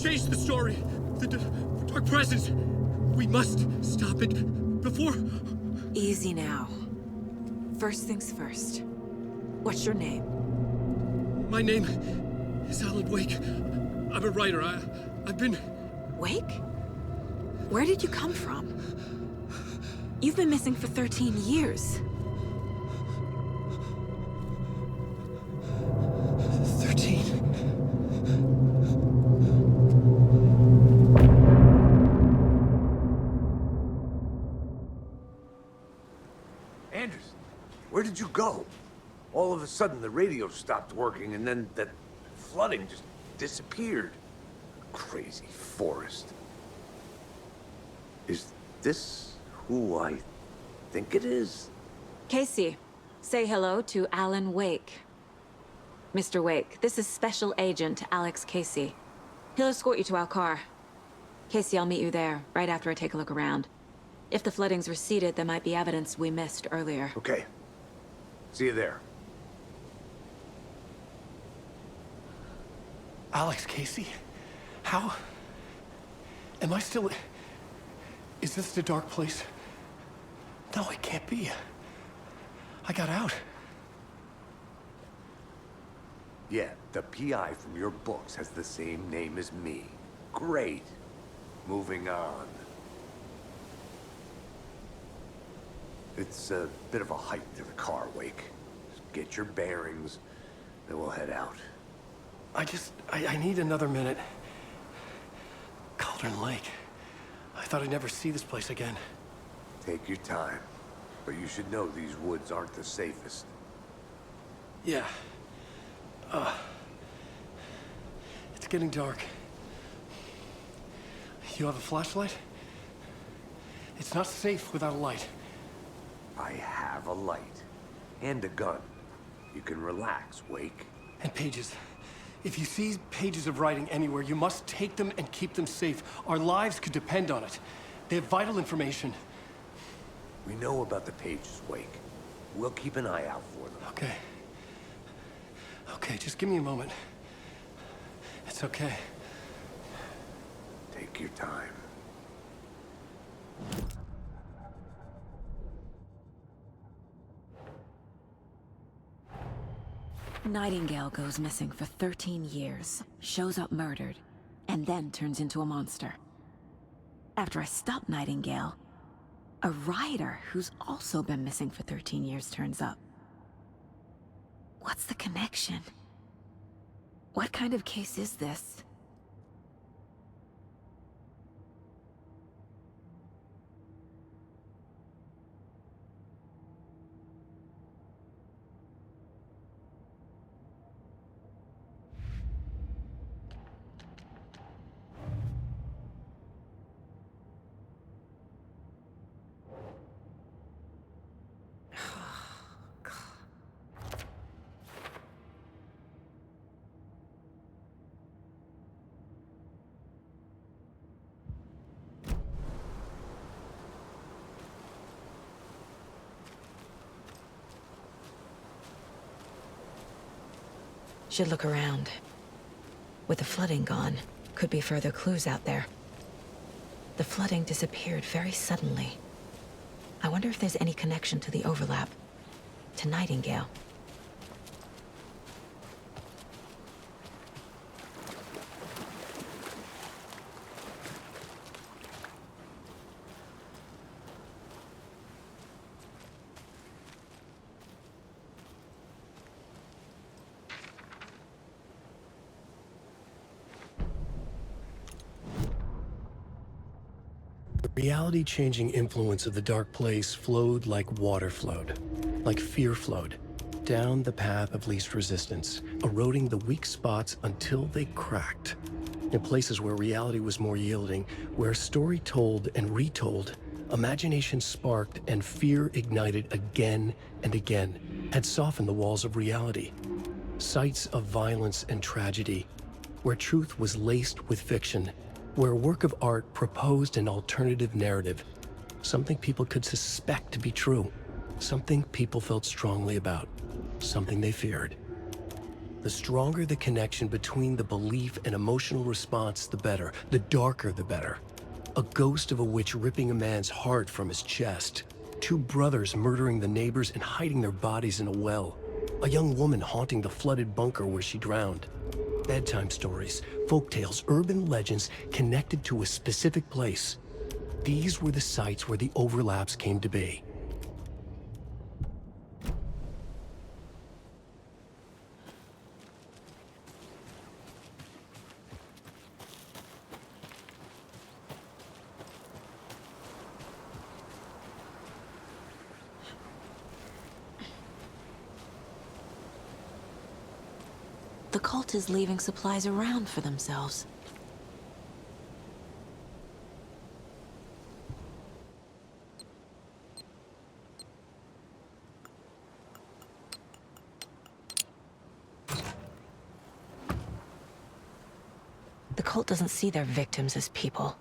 changed the story. The dark presence. We must stop it before... Easy now. First things first. What's your name? My name is Alan Wake. I'm a writer. I've been... Wake? Where did you come from? You've been missing for 13 years. 13. Anderson, where did you go? All of a sudden, the radio stopped working, and then that flooding just disappeared. Crazy forest. Is this who I think it is? Casey, say hello to Alan Wake. Mr. Wake, this is Special Agent Alex Casey. He'll escort you to our car. Casey, I'll meet you there, right after I take a look around. If the flooding's receded, there might be evidence we missed earlier. Okay. See you there. Alex Casey? How? Am I still... Is this the dark place? No, it can't be. I got out. Yeah, the PI from your books has the same name as me. Great. Moving on. It's a bit of a hike to the car, Wake. Just get your bearings, then we'll head out. I need another minute. Cauldron Lake. I thought I'd never see this place again. Take your time. But you should know these woods aren't the safest. Yeah. It's getting dark. You have a flashlight? It's not safe without a light. I have a light. And a gun. You can relax, Wake. And pages. If you see pages of writing anywhere, you must take them and keep them safe. Our lives could depend on it. They have vital information. We know about the pages, Wake. We'll keep an eye out for them. Okay. Okay, just give me a moment. It's okay. Take your time. Nightingale goes missing for 13 years, shows up murdered, and then turns into a monster. After I stop Nightingale, a writer who's also been missing for 13 years turns up. What's the connection? What kind of case is this? Should look around. With the flooding gone, could be further clues out there. The flooding disappeared very suddenly. I wonder if there's any connection to the overlap. To Nightingale. Reality-changing influence of the dark place flowed like water flowed, like fear flowed, down the path of least resistance, eroding the weak spots until they cracked. In places where reality was more yielding, where story told and retold, imagination sparked and fear ignited again and again, had softened the walls of reality. Sites of violence and tragedy, where truth was laced with fiction, where a work of art proposed an alternative narrative, something people could suspect to be true, something people felt strongly about, something they feared. The stronger the connection between the belief and emotional response, the better. The darker, the better. A ghost of a witch ripping a man's heart from his chest. Two brothers murdering the neighbors and hiding their bodies in a well. A young woman haunting the flooded bunker where she drowned. Bedtime stories, folktales, urban legends connected to a specific place. These were the sites where the overlaps came to be. The cult is leaving supplies around for themselves. The cult doesn't see their victims as people.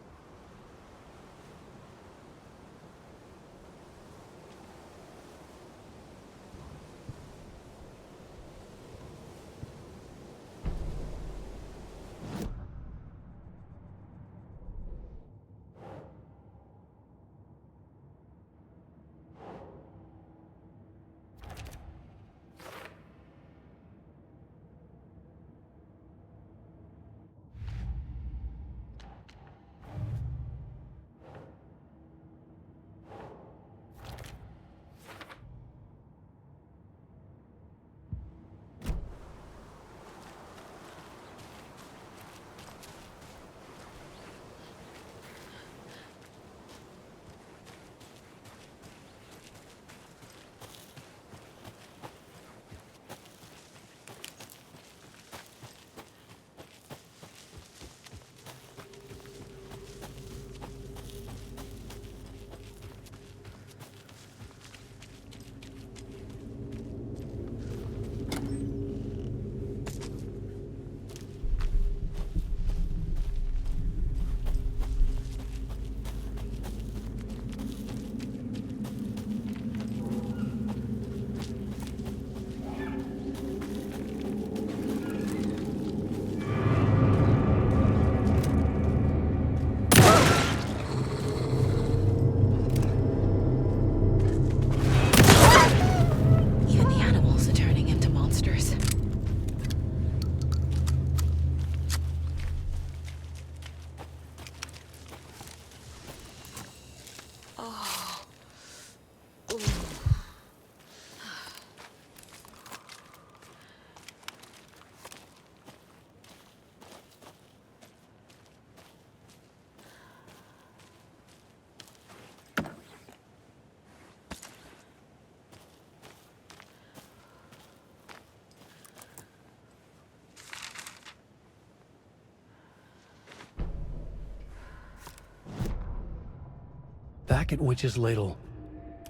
Back at Witch's Ladle,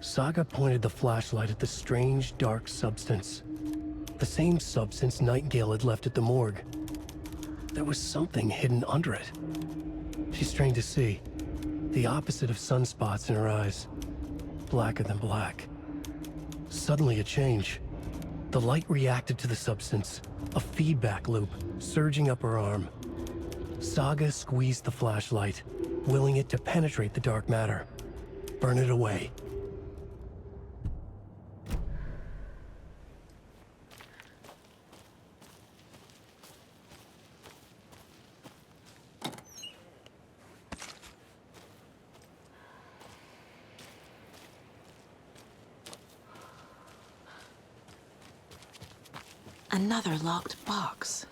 Saga pointed the flashlight at the strange, dark substance. The same substance Nightingale had left at the morgue. There was something hidden under it. She strained to see. The opposite of sunspots in her eyes. Blacker than black. Suddenly a change. The light reacted to the substance. A feedback loop, surging up her arm. Saga squeezed the flashlight, willing it to penetrate the dark matter. Burn it away. Another locked box.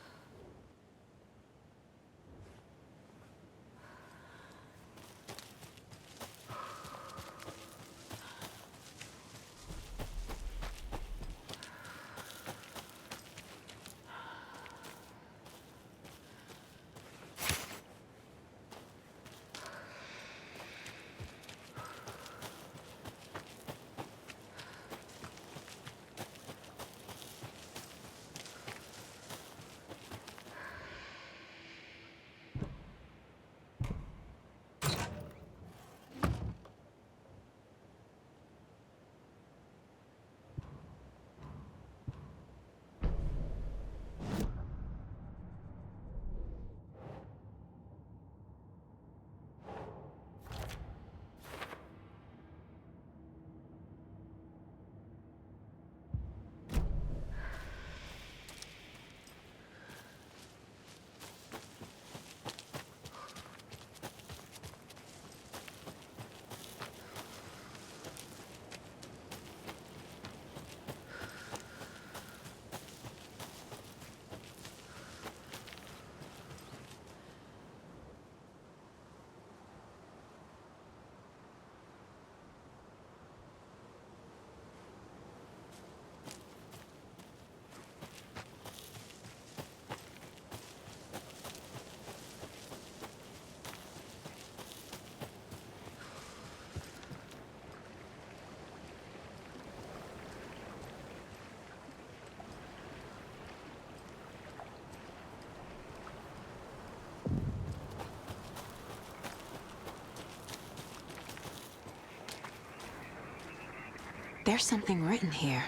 There's something written here.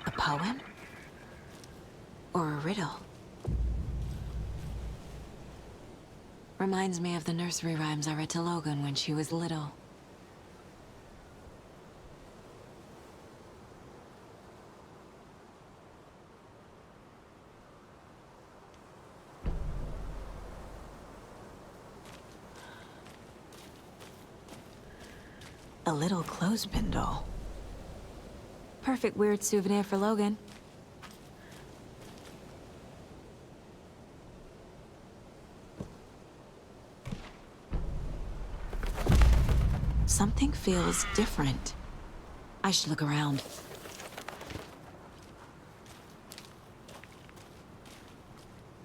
A poem? Or a riddle? Reminds me of the nursery rhymes I read to Logan when she was little. A little clothespin doll. Perfect weird souvenir for Logan. Something feels different. I should look around.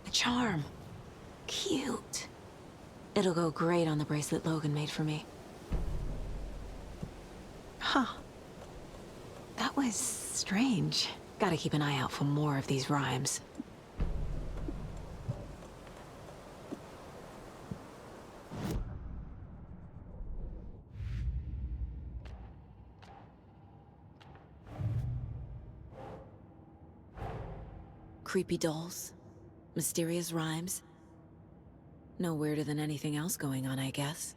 A charm. Cute. It'll go great on the bracelet Logan made for me. Huh. That was strange. Gotta keep an eye out for more of these rhymes. Creepy dolls. Mysterious rhymes. No weirder than anything else going on, I guess.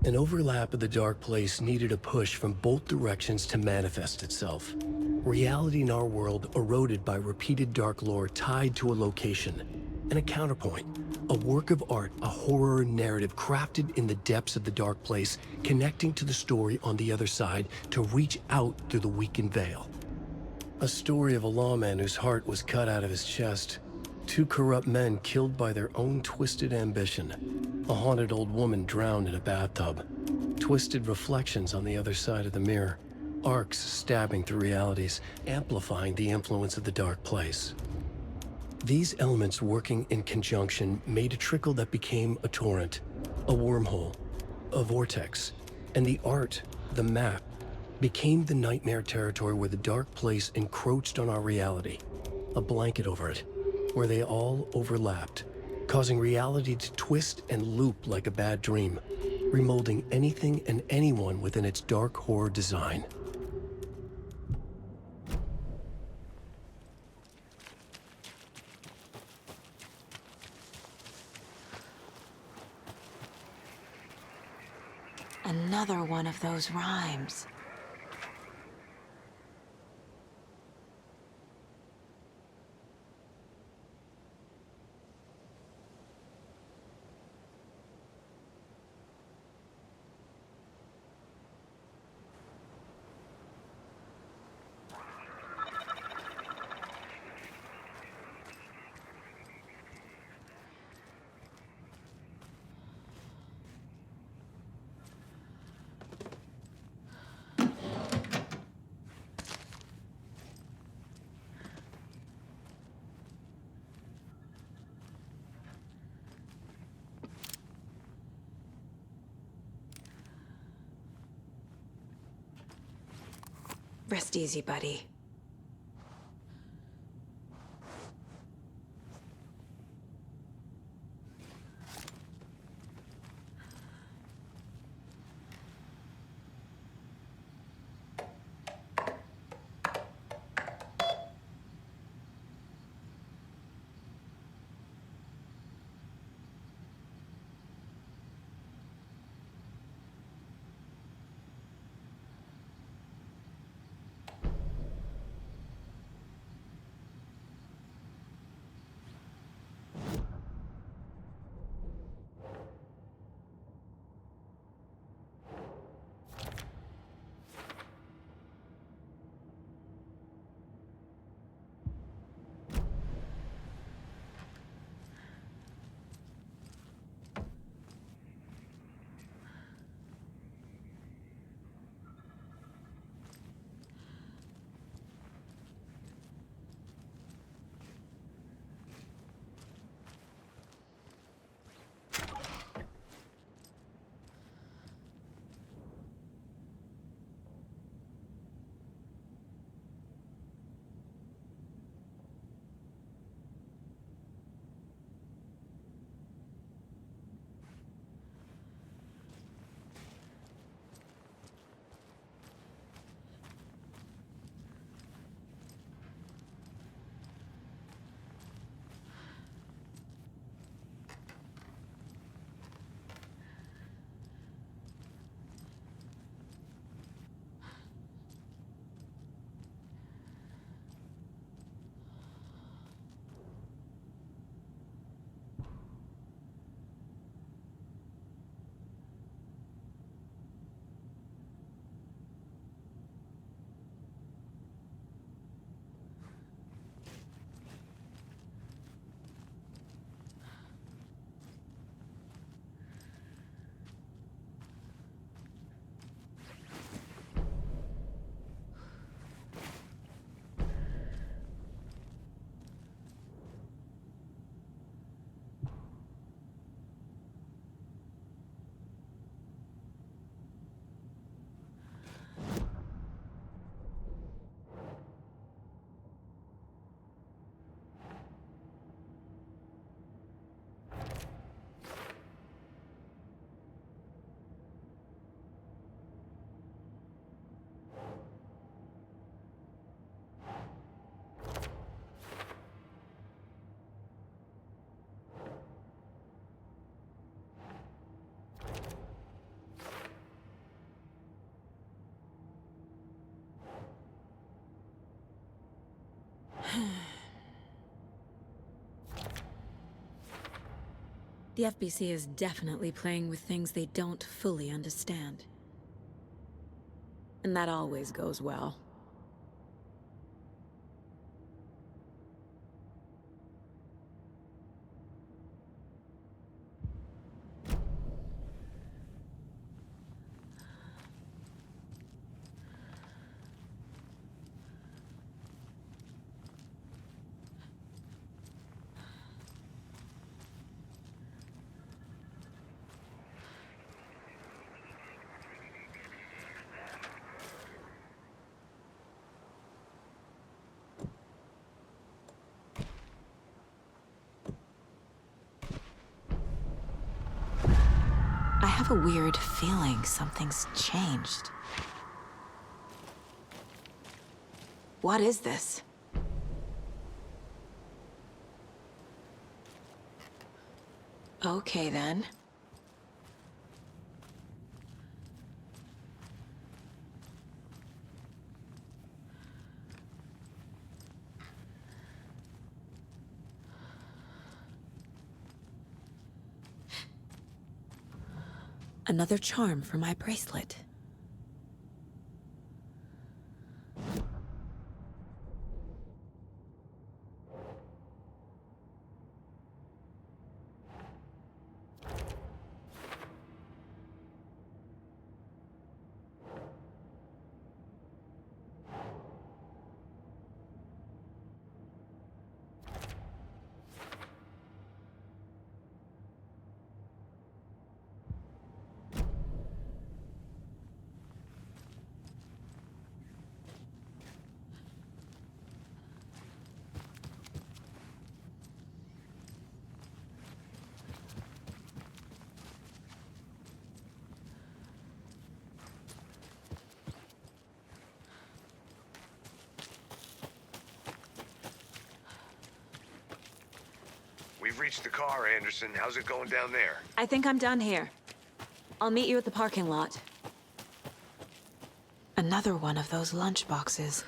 An overlap of the dark place needed a push from both directions to manifest itself. Reality in our world eroded by repeated dark lore tied to a location. And a counterpoint, a work of art, a horror narrative crafted in the depths of the dark place, connecting to the story on the other side to reach out through the weakened veil. A story of a lawman whose heart was cut out of his chest. Two corrupt men killed by their own twisted ambition. A haunted old woman drowned in a bathtub. Twisted reflections on the other side of the mirror. Arcs stabbing through realities, amplifying the influence of the dark place. These elements working in conjunction made a trickle that became a torrent, a wormhole, a vortex, and the art, the map, became the nightmare territory where the dark place encroached on our reality, a blanket over it, where they all overlapped, causing reality to twist and loop like a bad dream, remolding anything and anyone within its dark horror design. Another one of those rhymes. Rest easy, buddy. The FBC is definitely playing with things they don't fully understand. And that always goes well. I have a weird feeling something's changed. What is this? Okay, then. Another charm for my bracelet. you've reached the car, Anderson. How's it going down there? I think I'm done here. I'll meet you at the parking lot. Another one of those lunch boxes.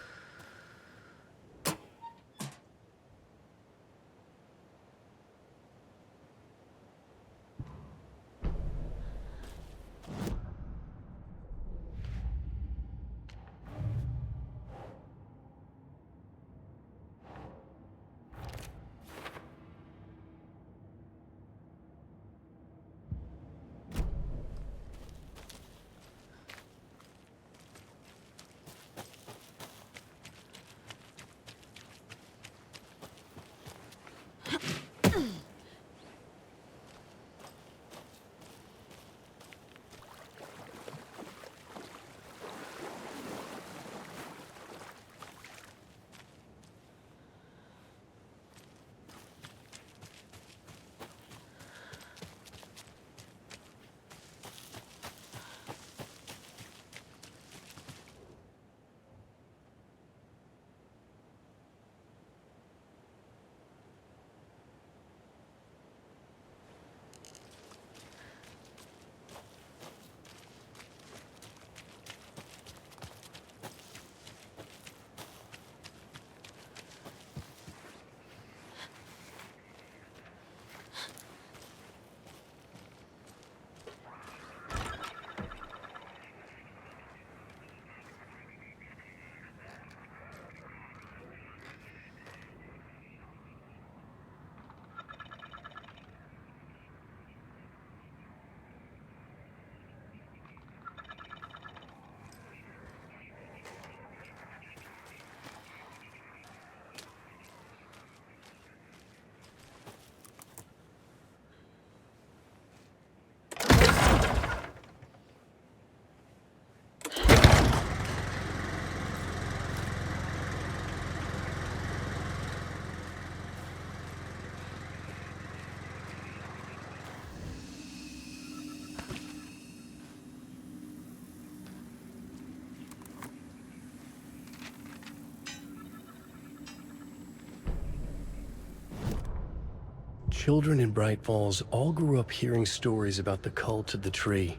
Children in Bright Falls all grew up hearing stories about the cult of the tree.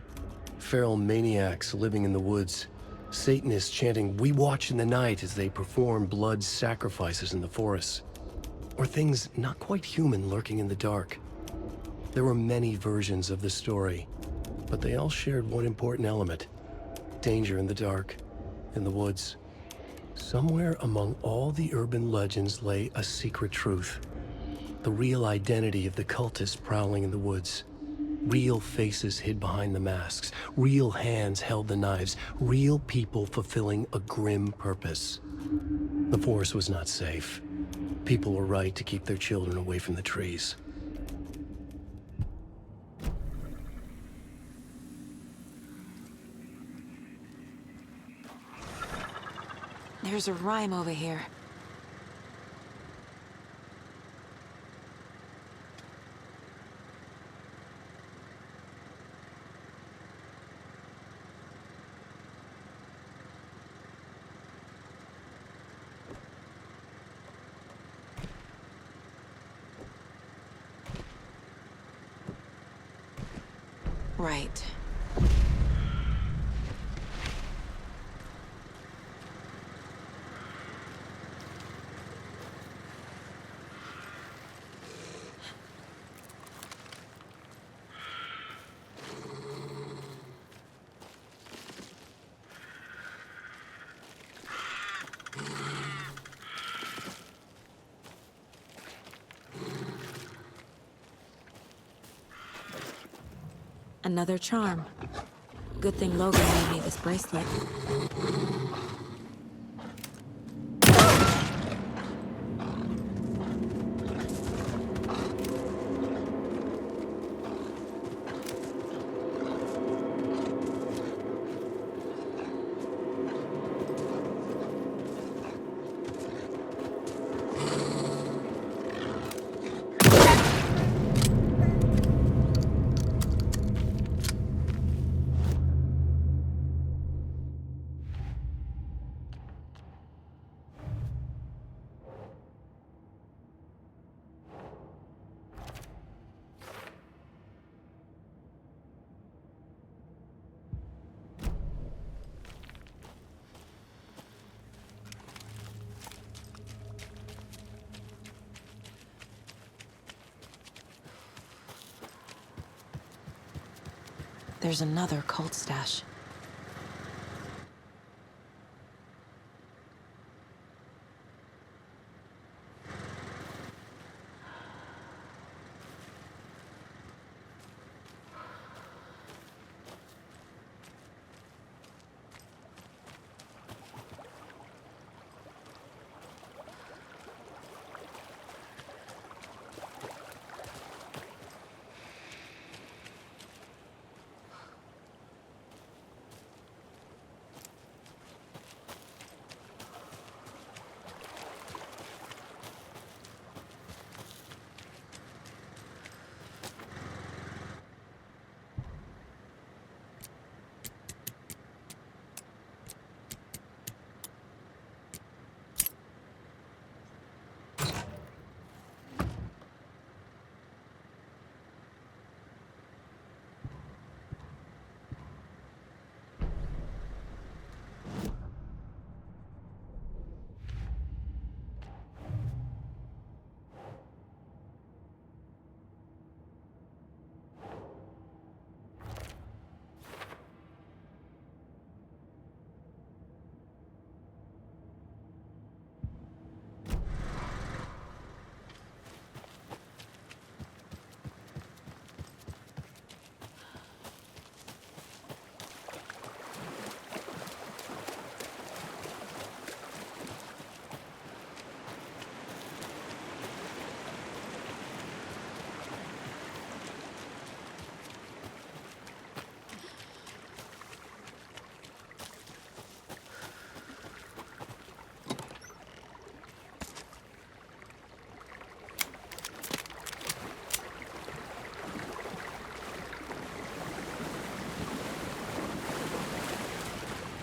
Feral maniacs living in the woods. Satanists chanting, "We watch in the night," as they perform blood sacrifices in the forests. Or things not quite human lurking in the dark. There were many versions of the story, but they all shared one important element. Danger in the dark, in the woods. Somewhere among all the urban legends lay a secret truth. The real identity of the cultists prowling in the woods. Real faces hid behind the masks. Real hands held the knives. Real people fulfilling a grim purpose. The forest was not safe. People were right to keep their children away from the trees. There's a rhyme over here. Right. Another charm. Good thing Logan made me this bracelet. There's another cult stash.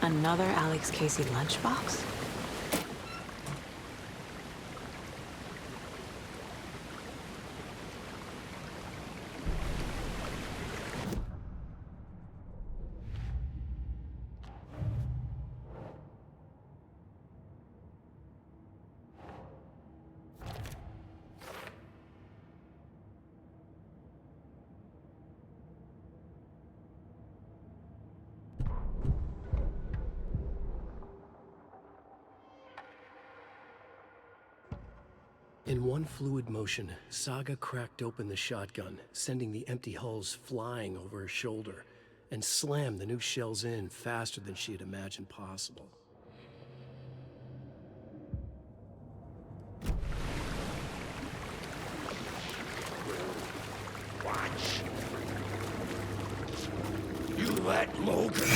Another Alex Casey lunchbox? In one fluid motion, Saga cracked open the shotgun, sending the empty hulls flying over her shoulder, and slammed the new shells in faster than she had imagined possible. Watch. You let Logan.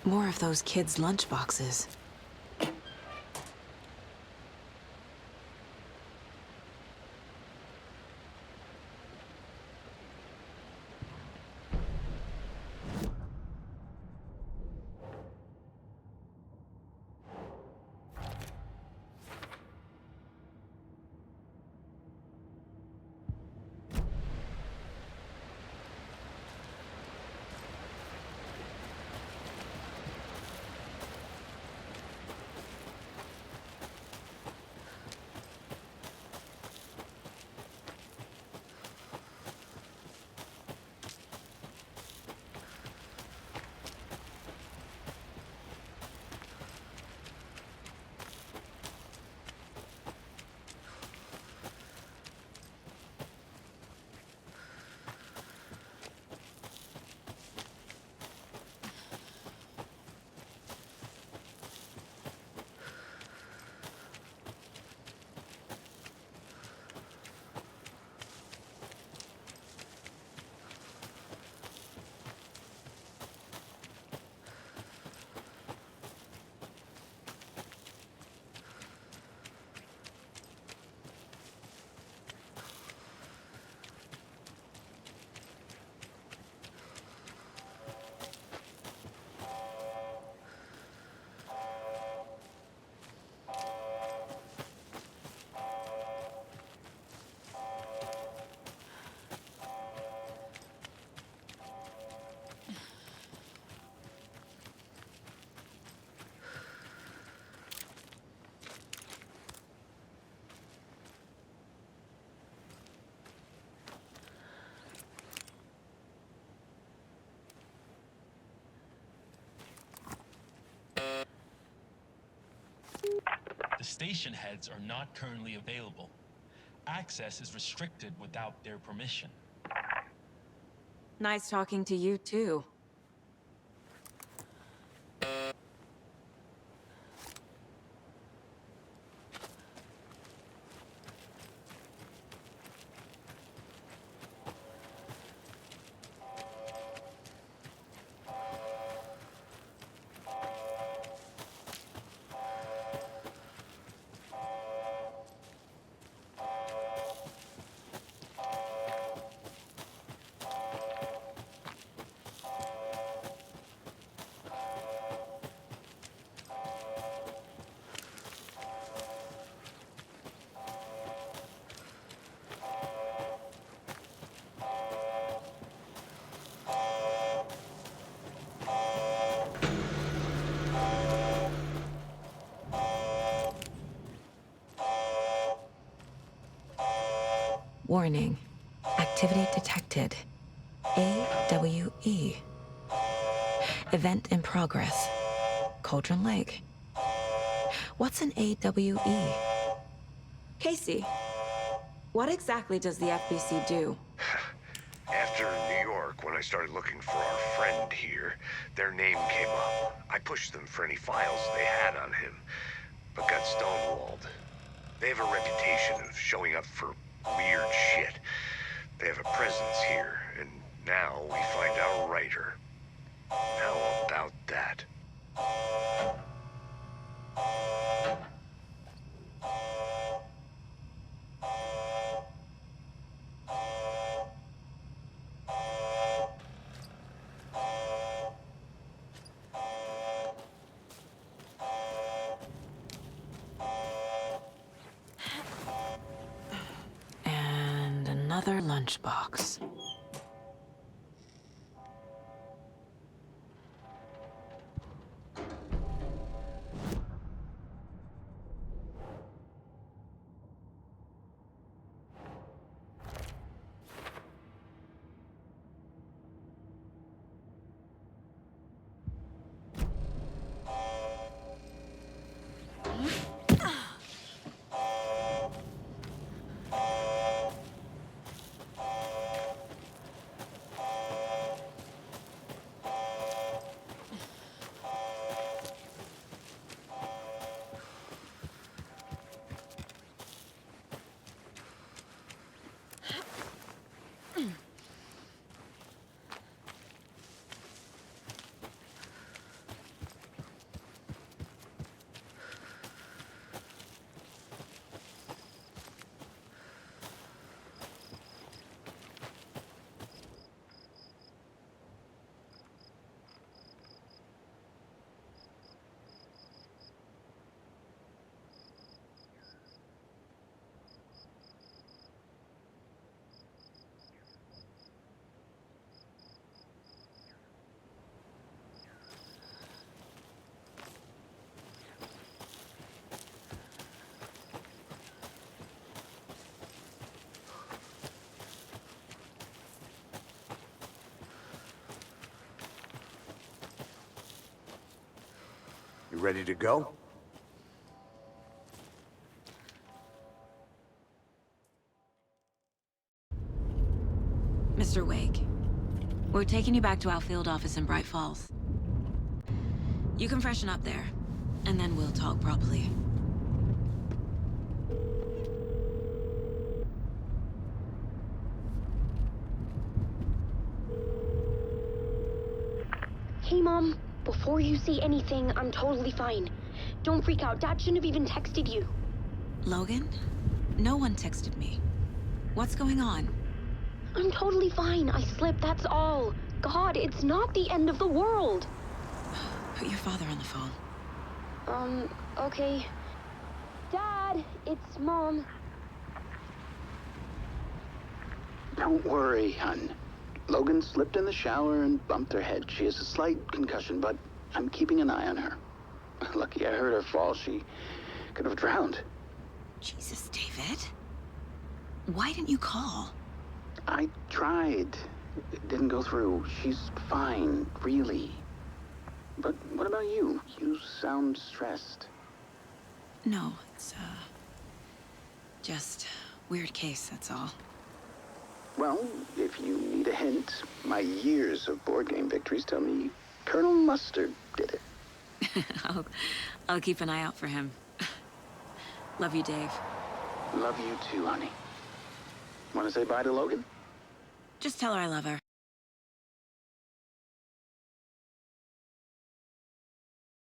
More of those kids' lunchboxes. station heads are not currently available. Access is restricted without their permission. Nice talking to you, too. Warning. Activity detected. AWE. Event in progress. Cauldron Lake. What's an AWE? Casey, what exactly does the FBC do? After New York, when I started looking for our friend here, their name came up. I pushed them for any files they had on him, but got stonewalled. They have a reputation of showing up for weird shit. They have a presence here, and now we find our writer. How about that? And another lunchbox. You ready to go? Mr. Wake, we're taking you back to our field office in Bright Falls. You can freshen up there, and then we'll talk properly. Hey, Mom. Before you say anything, I'm totally fine. Don't freak out. Dad shouldn't have even texted you. Logan? No one texted me. What's going on? I'm totally fine. I slipped, that's all. God, it's not the end of the world. Put your father on the phone. Okay. Dad, it's Mom. Don't worry, hon. Logan slipped in the shower and bumped her head. She has a slight concussion, but I'm keeping an eye on her. Lucky I heard her fall. She could have drowned. Jesus, David. Why didn't you call? I tried. It didn't go through. She's fine, really. But what about you? You sound stressed. No, it's, just weird case, that's all. Well, if you need a hint, my years of board game victories tell me Colonel Mustard did it. I'll keep an eye out for him. Love you, Dave. Love you too, honey. Want to say bye to Logan? Just tell her I love her.